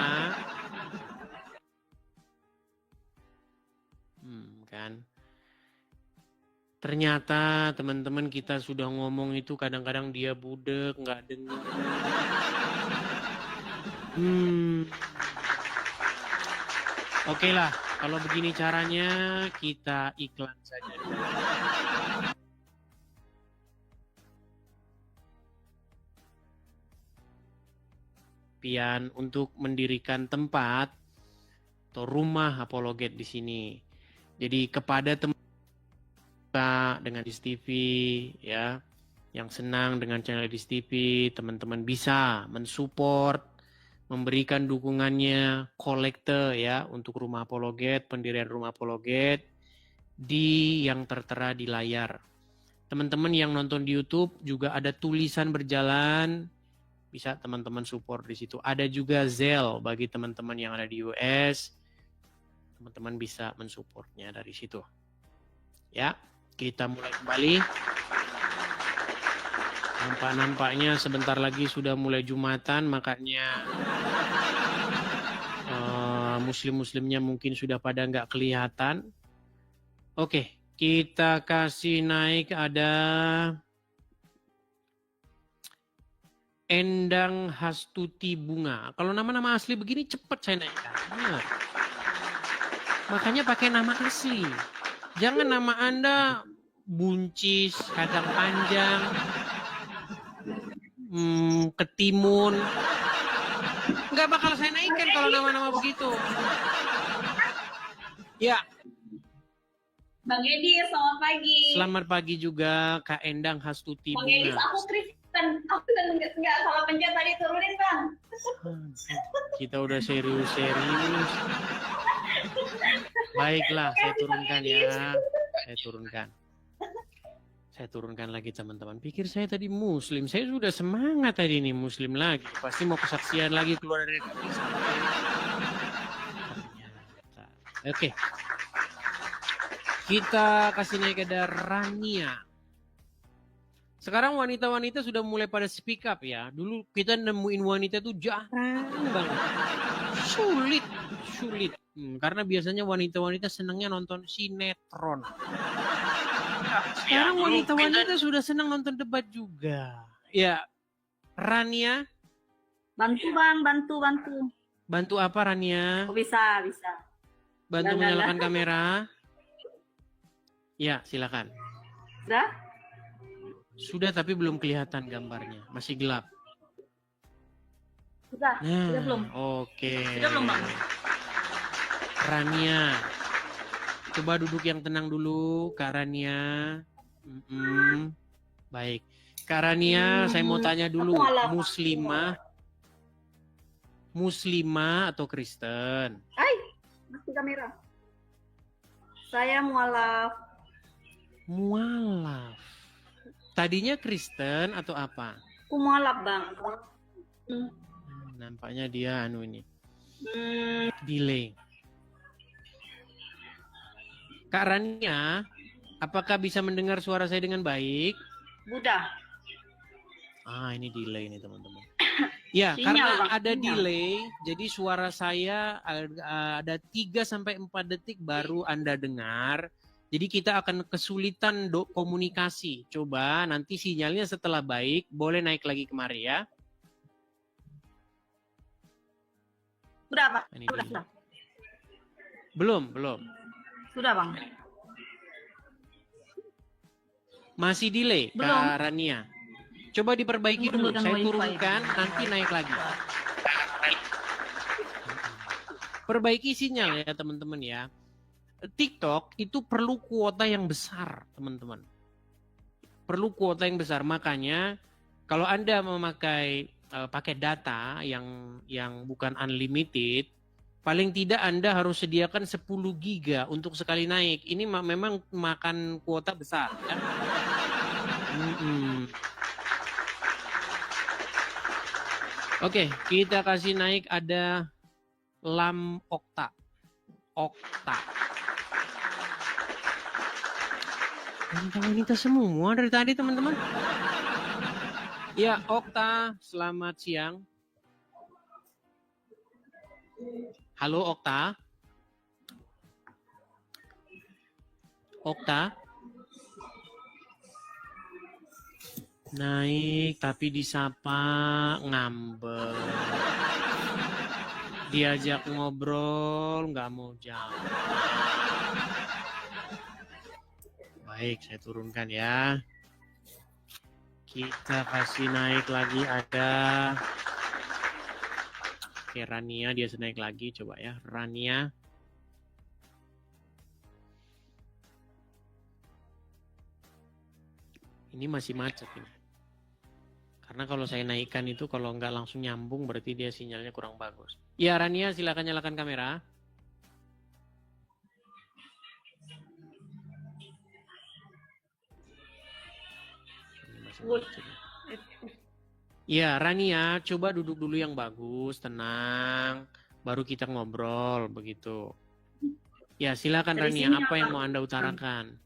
Kan. Ternyata teman-teman kita sudah ngomong itu kadang-kadang dia budek, nggak dengar. Oke lah, kalau begini caranya kita iklan saja. Pian untuk mendirikan tempat atau rumah apologet di sini. Jadi kepada teman dengan Edis TV ya, yang senang dengan channel Edis TV, teman-teman bisa mensupport, memberikan dukungannya, kolekte ya untuk rumah apologet, pendirian rumah apologet di yang tertera di layar. Teman-teman yang nonton di YouTube juga ada tulisan berjalan, bisa teman-teman support di situ. Ada juga Zelle bagi teman-teman yang ada di US, teman-teman bisa mensupportnya dari situ. Ya, kita mulai kembali. Nampaknya sebentar lagi sudah mulai Jumatan, makanya muslim-muslimnya mungkin sudah pada nggak kelihatan. Oke, kita kasih naik ada Endang Hastuti Bunga. Kalau nama-nama asli begini cepat saya naikkan. Nah, makanya pakai nama asli. Jangan nama Anda buncis, kadang panjang, ketimun. Nggak bakal saya naikkan kalau nama-nama begitu. Ya. Bang Edi, selamat pagi. Selamat pagi juga Kak Endang Hastuti Bunga. Bang Edi, aku Kristen. Aku nggak salah pencet tadi, turunin Bang. Kita udah serius-serius. Baiklah, saya turunkan ya. Saya turunkan lagi teman-teman. Pikir saya tadi muslim. Saya sudah semangat tadi ini muslim lagi. Pasti mau kesaksian lagi keluar dari Islam. Oke. Kita kasih naik ada Rania. Sekarang wanita-wanita sudah mulai pada speak up ya. Dulu kita nemuin wanita tuh jarang banget. Sulit. Karena biasanya wanita-wanita senangnya nonton sinetron. Sekarang wanita-wanita sudah senang nonton debat juga. Ya, Rania. Bantu Bang, bantu. Bantu apa Rania? Oh, bisa. Bantu menyalakan kamera. Ya, silakan. Sudah tapi belum kelihatan gambarnya, masih gelap. Sudah belum? Oke. Sudah belum Bang? Rania, coba duduk yang tenang dulu, Kak Rania. Baik, Kak Rania, saya mau tanya dulu, muslimah atau Kristen? Masih kamera. Saya mualaf. Tadinya Kristen atau apa? Aku mualaf Bang. Nampaknya dia delay. Kak Rania, apakah bisa mendengar suara saya dengan baik? Mudah. Ini delay nih teman-teman. Ya, Sinyal, karena Bang, ada sinyal. delay, jadi suara saya ada 3-4 detik baru Anda dengar. Jadi kita akan kesulitan komunikasi. Coba nanti sinyalnya setelah baik, boleh naik lagi kemari ya. Berapa? Ini Sudah. dulu. Belum. Sudah Bang. Masih delay, Belum. Kak Rania. Coba diperbaiki dulu. Menggunakan Saya wifi. turunkan, nanti naik lagi. Perbaiki sinyal ya teman-teman ya. TikTok itu perlu kuota yang besar, teman-teman. Perlu kuota yang besar. Makanya kalau Anda memakai pakai data yang bukan unlimited, paling tidak Anda harus sediakan 10 giga untuk sekali naik. Ini memang makan kuota besar. Ya? Oke, kita kasih naik ada Lam Okta. Wanita-wanita semua dari tadi teman-teman. Ya, Okta, selamat siang. Halo Okta. Okta. Naik tapi disapa ngambek. Diajak ngobrol nggak mau jawab. Baik, saya turunkan ya. Kita kasih naik lagi ada Oke, Rania dia naik lagi, coba ya, Rania. Ini masih macet ini. Karena kalau saya naikkan itu kalau nggak langsung nyambung berarti dia sinyalnya kurang bagus. Ya, Rania silakan nyalakan kamera. Ini masih macet. Ya, Rania, coba duduk dulu yang bagus, tenang. Baru kita ngobrol, begitu. Ya, silakan Dari Rania, sini apa yang apa? mau Anda utarakan?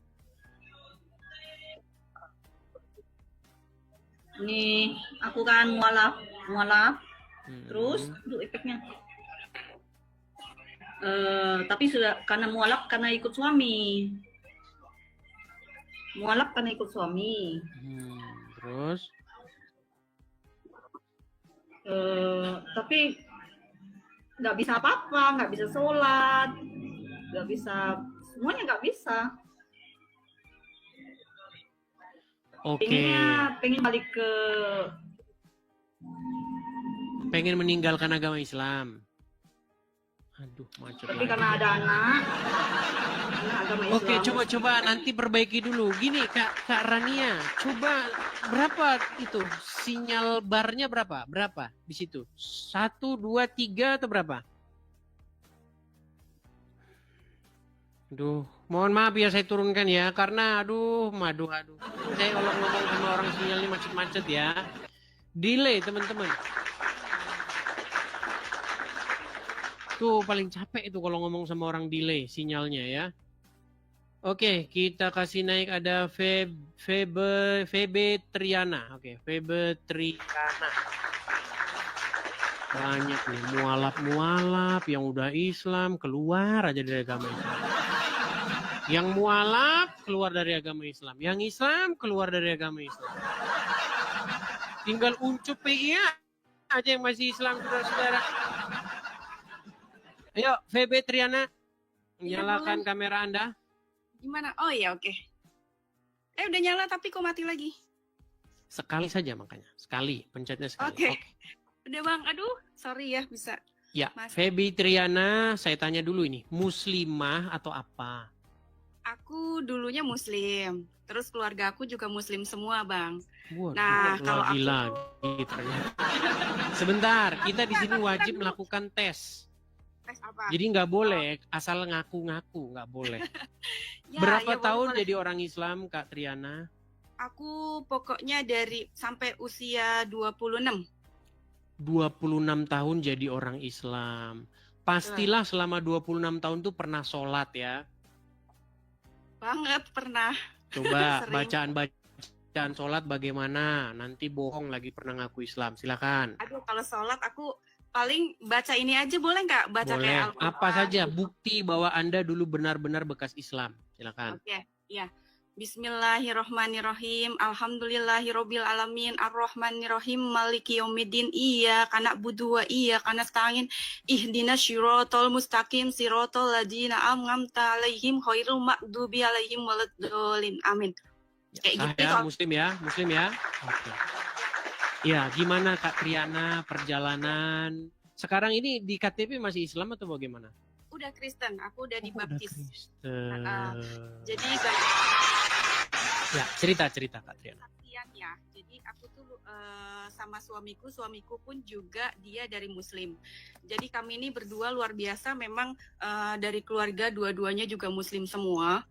Ini aku kan mualaf, terus itu efeknya. Tapi sudah karena mualaf karena ikut suami. Terus? Tapi nggak bisa apa-apa, nggak bisa sholat, nggak bisa, semuanya nggak bisa. Oke. Pengen balik ke, Pengen meninggalkan agama Islam. Aduh, macet tapi lagi. karena ada anak agama Islam. Oke, coba nanti perbaiki dulu. Gini, Kak Rania, coba berapa itu sinyal barnya berapa? Berapa di situ? 1, 2, 3 atau berapa? Aduh, mohon maaf ya saya turunkan ya karena aduh. Saya kalau ngomong sama orang sinyalnya macet-macet ya. Delay, teman-teman. Tuh paling capek itu kalau ngomong sama orang delay sinyalnya ya. Oke, kita kasih naik ada Febe Triana. Oke, Febe Triana. Banyak nih mualaf yang udah Islam keluar aja dari agama Islam. Yang mualaf keluar dari agama Islam, yang Islam keluar dari agama Islam. Tinggal uncup PIA aja yang masih Islam, saudara-saudara. Ayo, Febe Triana, nyalakan kamera Anda. Gimana? Oh iya, oke. Udah nyala tapi kok mati lagi? Sekali saja makanya, sekali, pencetnya sekali. Oke. Udah Bang, aduh, sorry ya bisa. Ya, Mas. Febe Triana, saya tanya dulu ini, muslimah atau apa? Aku dulunya muslim, terus keluarga aku juga muslim semua Bang. Waduh, Nah, kalau aku lagi ternyata. Sebentar, kita di sini wajib melakukan tes. tes apa? Jadi nggak boleh asal ngaku-ngaku, nggak boleh. Ya, Berapa ya, tahun boleh. jadi orang Islam, Kak Triana? Aku pokoknya dari sampai usia 26. 26 tahun jadi orang Islam. Pastilah selama 26 tahun tuh pernah sholat ya. Banget pernah. Coba Sering. bacaan sholat bagaimana? Nanti bohong lagi pernah ngaku Islam. Silakan. Aduh, kalau sholat aku paling baca ini aja boleh nggak? Baca Boleh. kayak Al-Quran. Apa saja bukti bahwa Anda dulu benar-benar bekas Islam. Silakan. Oke, ya. Bismillahirrohmanirrohim. Alhamdulillahirobbil alamin. Arrohmanirrohim. Maliki yaumiddin. Iyyaka na'budu wa iyyaka nasta'in. Ihdinas syirotol mustaqim. Sirotol ladina amngamta alaihim. Khairul ma'dubi alaihim waladdallin. Amin. Kayak gitu. Ya, muslim ya. Oke. Ya, gimana Kak Triana perjalanan sekarang ini di KTP masih Islam atau bagaimana? Udah Kristen, aku udah Oh, udah dibaptis. Kristen. Jadi banyak Ya, cerita Kak Triana. kesaksian ya. Jadi aku tuh sama suamiku pun juga dia dari Muslim. Jadi kami ini berdua luar biasa, memang dari keluarga dua-duanya juga Muslim semua.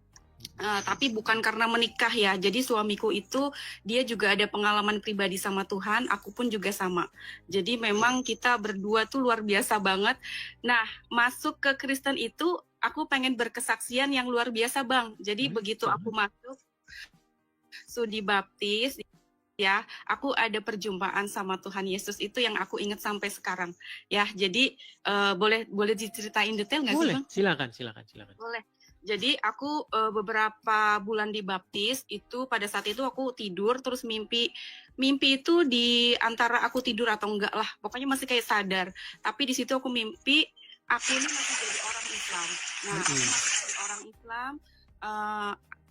Tapi bukan karena menikah ya. Jadi suamiku itu dia juga ada pengalaman pribadi sama Tuhan, aku pun juga sama. Jadi memang kita berdua tuh luar biasa banget. Nah, masuk ke Kristen itu aku pengen berkesaksian yang luar biasa, Bang. Jadi begitu aku masuk sudi baptis ya, aku ada perjumpaan sama Tuhan Yesus, itu yang aku ingat sampai sekarang. Ya, jadi boleh diceritain detail nggak sih, Boleh, Bang? silakan. Boleh. Jadi aku beberapa bulan dibaptis itu, pada saat itu aku tidur terus mimpi itu di antara aku tidur atau enggak lah, pokoknya masih kayak sadar. Tapi di situ aku mimpi aku ini masih jadi orang Islam. Nah, aku masih jadi orang Islam.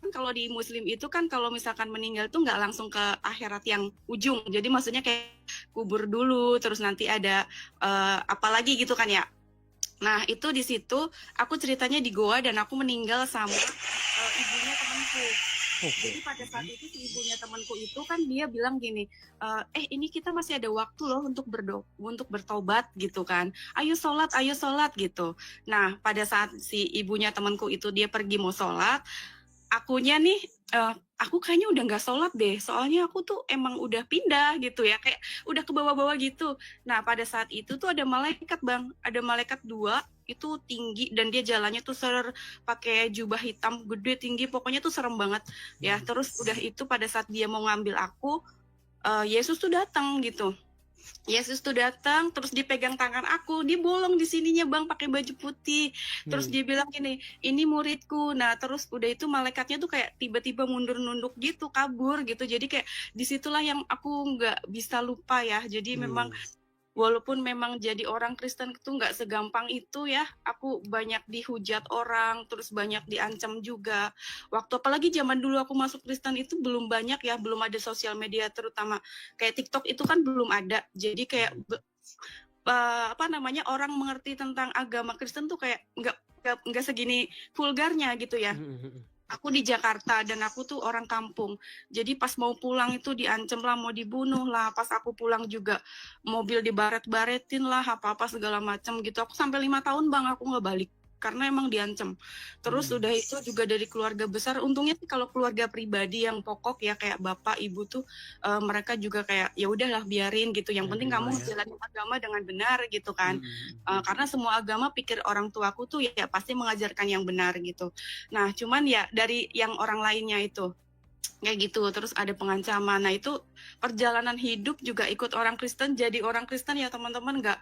Kan kalau di Muslim itu kan kalau misalkan meninggal tuh nggak langsung ke akhirat yang ujung. Jadi maksudnya kayak kubur dulu, terus nanti ada apa lagi gitu kan ya. Nah, itu di situ aku ceritanya di goa dan aku meninggal sama ibunya temanku. Jadi pada saat itu si ibunya temanku itu kan dia bilang gini, ini kita masih ada waktu loh untuk bertobat gitu kan. Ayo sholat gitu. Nah, pada saat si ibunya temanku itu dia pergi mau sholat, akunya nih, aku kayaknya udah nggak sholat deh, soalnya aku tuh emang udah pindah gitu ya, kayak udah ke bawah-bawah gitu. Nah, pada saat itu tuh ada malaikat, Bang, ada malaikat 2, itu tinggi dan dia jalannya tuh pakai jubah hitam gede tinggi, pokoknya tuh serem banget ya. Terus udah itu pada saat dia mau ngambil aku, Yesus tuh datang gitu. Yesus tuh datang, terus dipegang tangan aku, dia bolong di sininya, Bang, pakai baju putih. Terus dia bilang gini, ini muridku. Nah, terus udah itu malaikatnya tuh kayak tiba-tiba mundur nunduk gitu, kabur gitu. Jadi kayak disitulah yang aku nggak bisa lupa ya. Jadi memang walaupun memang jadi orang Kristen itu nggak segampang itu ya, aku banyak dihujat orang, terus banyak diancam juga. Waktu apalagi zaman dulu aku masuk Kristen itu belum banyak ya, belum ada sosial media, terutama kayak TikTok itu kan belum ada. Jadi kayak orang mengerti tentang agama Kristen tuh kayak nggak segini vulgarnya gitu ya. Aku di Jakarta dan aku tuh orang kampung. Jadi pas mau pulang itu diancam lah, mau dibunuh lah. Pas aku pulang juga mobil dibaret-baretin lah, apa-apa segala macam gitu. Aku sampai 5 tahun, Bang, aku nggak balik karena emang diancam. Terus udah itu juga dari keluarga besar. Untungnya sih kalau keluarga pribadi yang pokok ya kayak bapak ibu tuh mereka juga kayak ya udahlah biarin gitu. Yang penting kamu jalanin agama dengan benar gitu kan. Karena semua agama pikir orang tuaku tuh ya pasti mengajarkan yang benar gitu. Nah, cuman ya dari yang orang lainnya itu kayak gitu, terus ada pengancaman. Nah, itu perjalanan hidup juga ikut orang Kristen. Jadi orang Kristen ya teman-teman nggak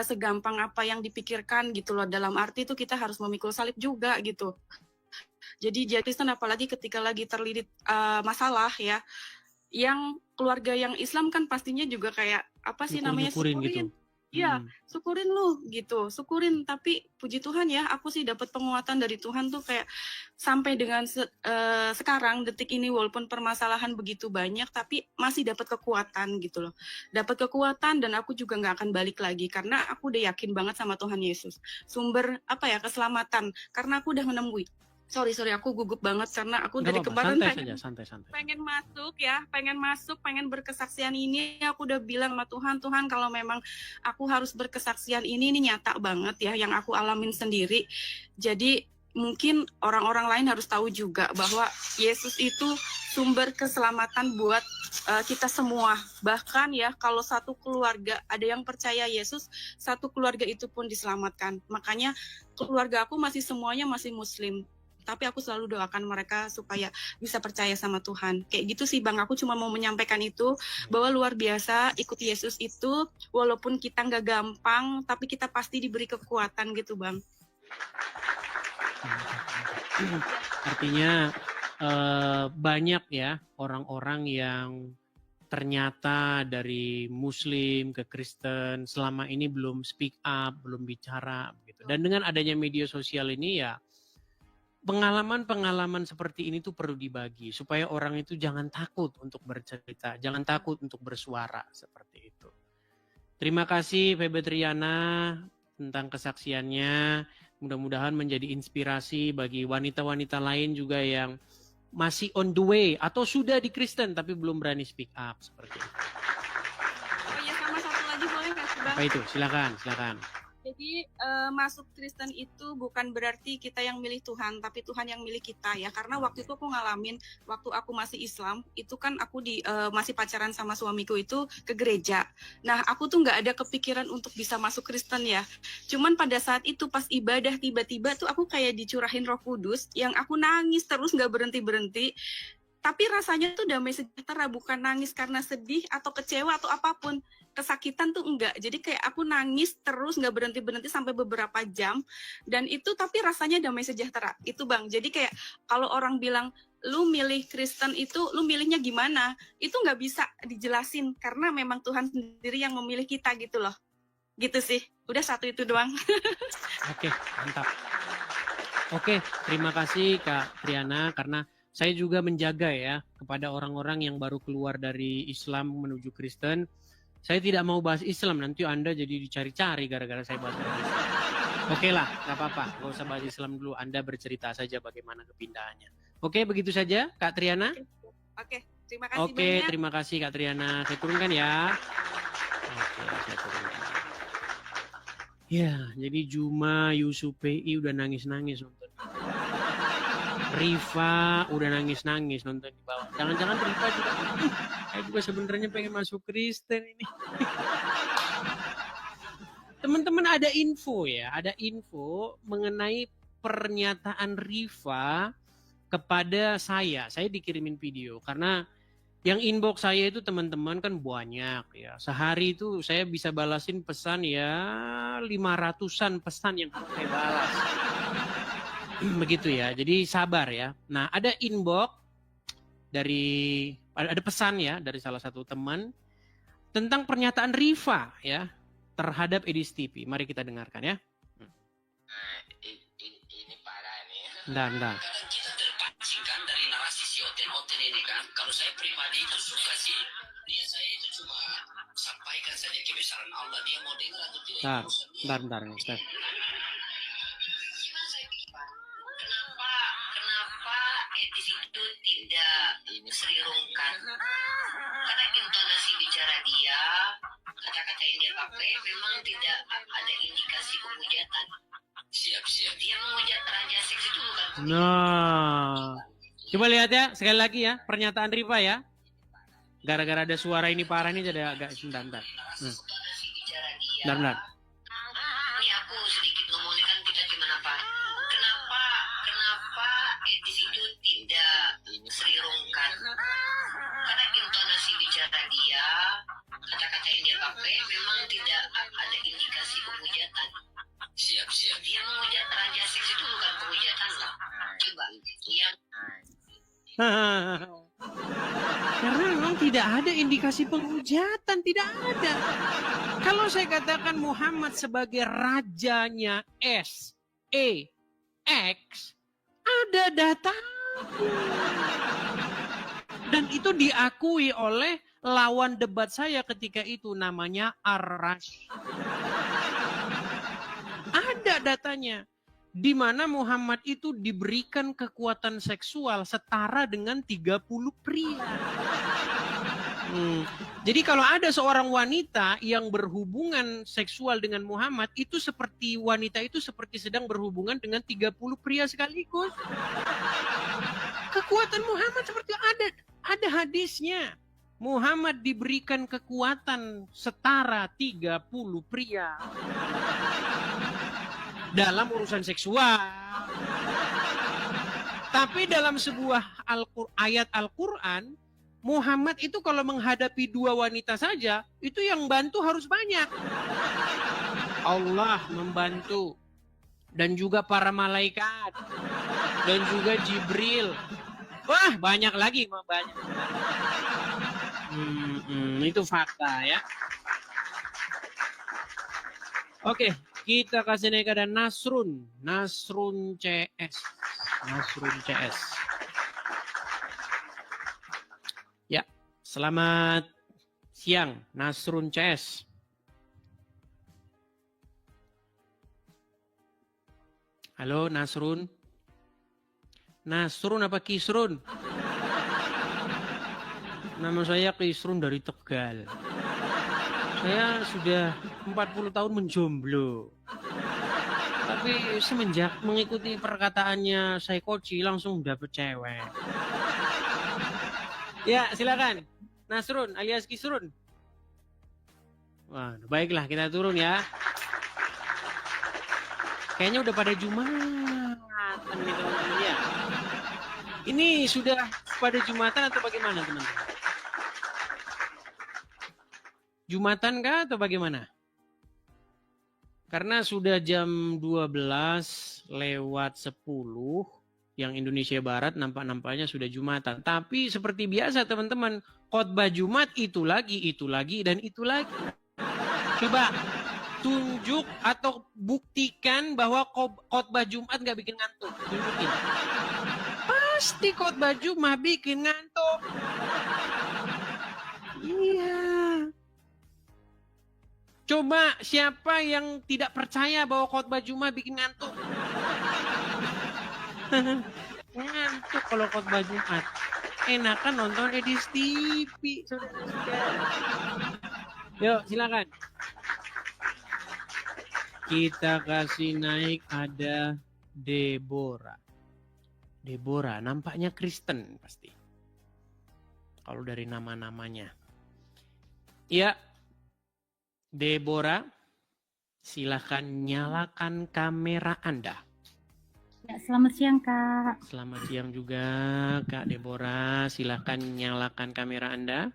segampang apa yang dipikirkan gitu loh. Dalam arti itu kita harus memikul salib juga gitu. Jadi Kristen apalagi ketika lagi terlilit masalah ya, yang keluarga yang Islam kan pastinya juga kayak apa sih namanya, syukurin gitu. Iya, syukurin lu gitu, syukurin. Tapi puji Tuhan ya, aku sih dapat penguatan dari Tuhan tuh kayak sampai dengan sekarang detik ini, walaupun permasalahan begitu banyak, tapi masih dapat kekuatan gitu loh. Dapat kekuatan dan aku juga nggak akan balik lagi karena aku udah yakin banget sama Tuhan Yesus. Sumber keselamatan, karena aku udah menemui. Sorry, aku gugup banget karena aku dari kemarin santai. pengen masuk, pengen berkesaksian ini. Aku udah bilang sama Tuhan, kalau memang aku harus berkesaksian ini nyata banget ya, yang aku alamin sendiri. Jadi mungkin orang-orang lain harus tahu juga bahwa Yesus itu sumber keselamatan buat kita semua. Bahkan ya kalau satu keluarga ada yang percaya Yesus, satu keluarga itu pun diselamatkan. Makanya keluarga aku semuanya masih Muslim. Tapi aku selalu doakan mereka supaya bisa percaya sama Tuhan. Kayak gitu sih, Bang. Aku cuma mau menyampaikan itu, bahwa luar biasa ikut Yesus itu, walaupun kita nggak gampang, tapi kita pasti diberi kekuatan gitu, Bang. Artinya banyak ya orang-orang yang ternyata dari Muslim ke Kristen selama ini belum speak up, belum bicara gitu. Dan dengan adanya media sosial ini ya, pengalaman-pengalaman seperti ini tuh perlu dibagi supaya orang itu jangan takut untuk bercerita, jangan takut untuk bersuara seperti itu. Terima kasih Febe Triana tentang kesaksiannya. Mudah-mudahan menjadi inspirasi bagi wanita-wanita lain juga yang masih on the way atau sudah di Kristen tapi belum berani speak up seperti itu. Oh iya, sama satu lagi boleh nggak sih, Bang? Apa itu? Silakan. Jadi masuk Kristen itu bukan berarti kita yang milih Tuhan, tapi Tuhan yang milih kita ya. Karena waktu itu aku ngalamin, waktu aku masih Islam, itu kan aku masih pacaran sama suamiku itu ke gereja. Nah, aku tuh nggak ada kepikiran untuk bisa masuk Kristen ya. Cuman pada saat itu pas ibadah tiba-tiba tuh aku kayak dicurahin Roh Kudus, yang aku nangis terus nggak berhenti-berhenti. Tapi rasanya tuh damai sejahtera, bukan nangis karena sedih atau kecewa atau apapun. Kesakitan tuh enggak. Jadi kayak aku nangis terus nggak berhenti-berhenti sampai beberapa jam. Dan itu tapi rasanya damai sejahtera. Itu Bang. Jadi kayak kalau orang bilang, lu milih Kristen itu, lu milihnya gimana? Itu nggak bisa dijelasin. Karena memang Tuhan sendiri yang memilih kita gitu loh. Gitu sih. Udah satu itu doang. Oke, mantap. Oke, terima kasih Kak Triana karena saya juga menjaga ya kepada orang-orang yang baru keluar dari Islam menuju Kristen. Saya tidak mau bahas Islam, nanti Anda jadi dicari-cari gara-gara saya bahas Islam. Oke lah, nggak apa-apa. Nggak usah bahas Islam dulu, Anda bercerita saja bagaimana kepindahannya. Oke, begitu saja Kak Triana. Oke, terima kasih Oke, banyak. terima kasih Kak Triana. Saya turunkan ya. Oke, saya turunkan. Ya, jadi Juma, Yusuf PI udah nangis-nangis nonton. Riva udah nangis-nangis nonton di bawah. Jangan-jangan Riva juga, saya juga sebenarnya pengen masuk Kristen ini. Teman-teman ada info mengenai pernyataan Riva kepada saya. Saya dikirimin video karena yang inbox saya itu teman-teman kan banyak ya. Sehari itu saya bisa balasin pesan ya 500-an pesan yang harus saya balas. Begitu ya, jadi sabar ya. Nah, ada inbox ada pesan ya dari salah satu teman tentang pernyataan Riva ya terhadap Edis TV. Mari kita dengarkan ya. Ini parah nih. Bentar. Kadang kita terpancing kan dari narasi si Oten ini kan. Kalau saya pribadi itu suka sih. Niat saya itu cuma sampaikan saja kebesaran Allah. Dia mau dengar atau tidak. Bentar, Ustaz. Kenapa Edis itu tidak diserungkan? Karena intonasi bicara dia, kata-kata yang dia pakai memang tidak ada indikasi penghujatan. Siap. Dia menghujat Raja Seks itu bukan penghujatan. Nah, coba lihat ya sekali lagi ya pernyataan Riva ya. Gara-gara ada suara ini parah nih jadi agak bentar. Intonasi bicara dia. Bentar. Ini aku sedikit ngomongnya kan kita gimana Pak? Kenapa Edis itu tidak diserungkan? Karena intonasi bicara dia, kata-kata yang dia pakai memang tidak ada indikasi penghujatan. Siap. Dia menghujat Raja Seks itu bukan penghujatan loh. Coba yang Karena memang tidak ada indikasi penghujatan, tidak ada. Kalau saya katakan Muhammad sebagai rajanya SEX, ada data. Dan itu diakui oleh lawan debat saya ketika itu namanya Ar-Rash. Ada datanya. Di mana Muhammad itu diberikan kekuatan seksual setara dengan 30 pria. Jadi kalau ada seorang wanita yang berhubungan seksual dengan Muhammad, itu seperti wanita itu seperti sedang berhubungan dengan 30 pria sekaligus. Kekuatan Muhammad seperti ada hadisnya. Muhammad diberikan kekuatan setara 30 pria. Dalam urusan seksual. Tapi dalam sebuah ayat Al-Quran, Muhammad itu kalau menghadapi dua wanita saja, itu yang bantu harus banyak. Allah membantu. Dan juga para malaikat. Dan juga Jibril. Wah, banyak lagi. Itu fakta ya. Oke. Kita kasih naik ada Nasrun CS. Ya, selamat siang Nasrun CS. Halo, Nasrun. Nasrun apa Kisrun? Nama saya Kisrun dari Tegal. Saya sudah 40 tahun menjomblo. Tapi semenjak mengikuti perkataannya Saikochi langsung dapet cewek. Ya, silakan. Nasrun alias Kisrun. Wah, baiklah kita turun ya. Kayaknya udah pada Jumatan nih teman-teman ya. Ini sudah pada Jumatan atau bagaimana teman-teman? Jumatan kah atau bagaimana? Karena sudah jam 12 lewat 10 yang Indonesia Barat nampak-nampaknya sudah Jumatan. Tapi seperti biasa teman-teman, khotbah Jumat itu lagi, dan itu lagi. Coba tunjuk atau buktikan bahwa khotbah Jumat nggak bikin ngantuk. Tunjukin. Pasti khotbah Jumat bikin ngantuk. Iya. Coba siapa yang tidak percaya bahwa khotbah Jumat bikin ngantuk? Ngantuk kalau khotbah Jumat. Enakan nonton Edis TV, saudara-saudara. Yuk, silakan. Kita kasih naik ada Deborah. Deborah, nampaknya Kristen pasti. Kalau dari nama-namanya. Ya, Deborah, silakan nyalakan kamera Anda. Ya, selamat siang, Kak. Selamat siang juga, Kak Deborah. Silakan nyalakan kamera Anda.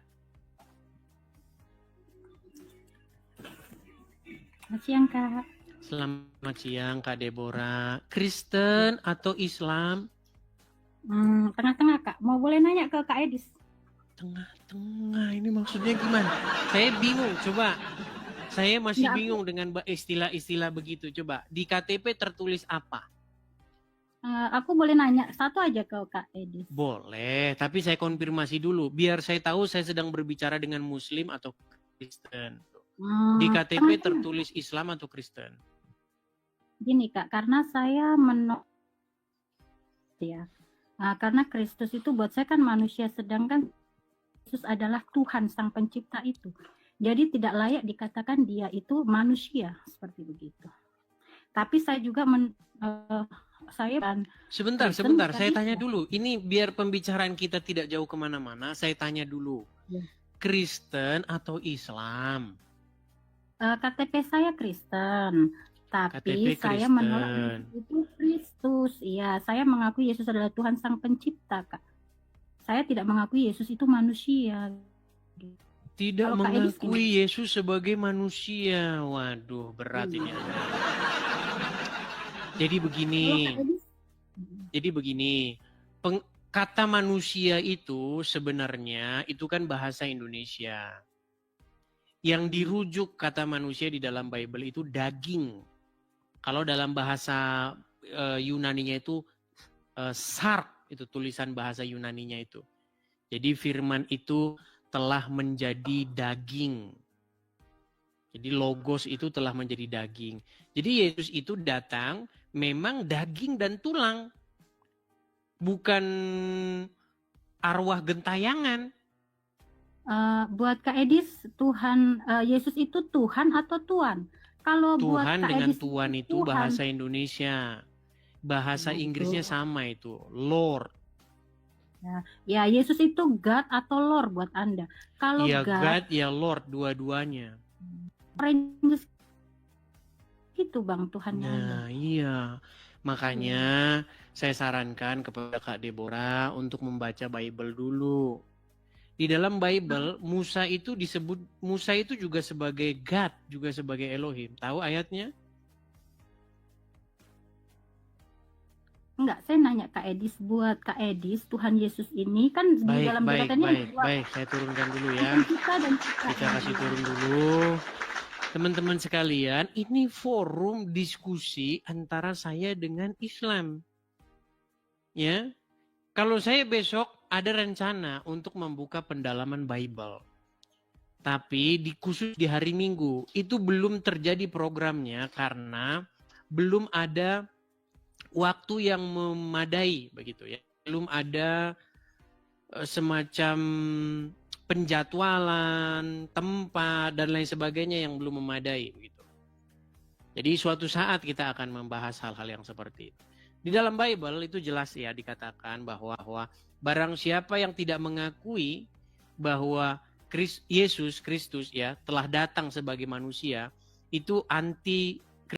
Selamat siang, Kak. Selamat siang, Kak Deborah. Kristen atau Islam? Tengah-tengah, Kak. Mau boleh nanya ke Kak Edis? Tengah-tengah, ini maksudnya gimana? Saya bingung, coba. Saya masih bingung dengan istilah-istilah begitu. Coba, di KTP tertulis apa? Aku boleh nanya satu aja ke Kak Edis? Boleh, tapi saya konfirmasi dulu. Biar saya tahu saya sedang berbicara dengan Muslim atau Kristen. Di KTP tertulis Islam atau Kristen? Gini, Kak, karena saya karena Kristus itu buat saya kan manusia, sedangkan Yesus adalah Tuhan Sang Pencipta itu. Jadi tidak layak dikatakan dia itu manusia, seperti begitu. Tapi saya juga Sebentar, saya tanya dulu. Ini biar pembicaraan kita tidak jauh kemana-mana, saya tanya dulu. Ya. Kristen atau Islam? KTP saya Kristen, tapi KTP saya menolak itu Kristus. Iya, saya mengakui Yesus adalah Tuhan Sang Pencipta, Kak. Saya tidak mengakui Yesus itu manusia. Tidak mengakui Yesus sebagai manusia. Waduh, berat ini. Jadi begini. Kata manusia itu sebenarnya itu kan bahasa Indonesia. Yang dirujuk kata manusia di dalam Bible itu daging. Kalau dalam bahasa Yunaninya itu sark, itu tulisan bahasa Yunaninya itu. Jadi firman itu telah menjadi daging. Jadi logos itu telah menjadi daging. Jadi Yesus itu datang memang daging dan tulang. Bukan arwah gentayangan. Buat Kak Edis, Yesus itu Tuhan atau Tuan? Kalau Tuhan buat Kak dengan Edis, Tuhan itu Tuhan. bahasa Indonesia. Bahasa Inggrisnya sama itu, Lord. Ya, Yesus itu God atau Lord buat Anda. Kalau ya God, ya Lord, dua-duanya. Itu Bang Tuhannya Anda. Nah, iya. Makanya saya sarankan kepada Kak Deborah untuk membaca Bible dulu. Di dalam Bible, Musa itu juga sebagai God, juga sebagai Elohim. Tahu ayatnya? Enggak, saya nanya Kak Edis, buat Kak Edis, Tuhan Yesus ini kan di dalam baik, saya turunkan dulu ya. Kita kasih turun dulu. Teman-teman sekalian, ini forum diskusi antara saya dengan Islam. Ya. Kalau saya besok ada rencana untuk membuka pendalaman Bible. Tapi khusus di hari Minggu, itu belum terjadi programnya karena belum ada waktu yang memadai begitu ya. Belum ada semacam penjadwalan, tempat dan lain sebagainya yang belum memadai begitu. Jadi suatu saat kita akan membahas hal-hal yang seperti itu. Di dalam Bible itu jelas ya dikatakan bahwa barang siapa yang tidak mengakui bahwa Yesus Kristus ya telah datang sebagai manusia, itu anti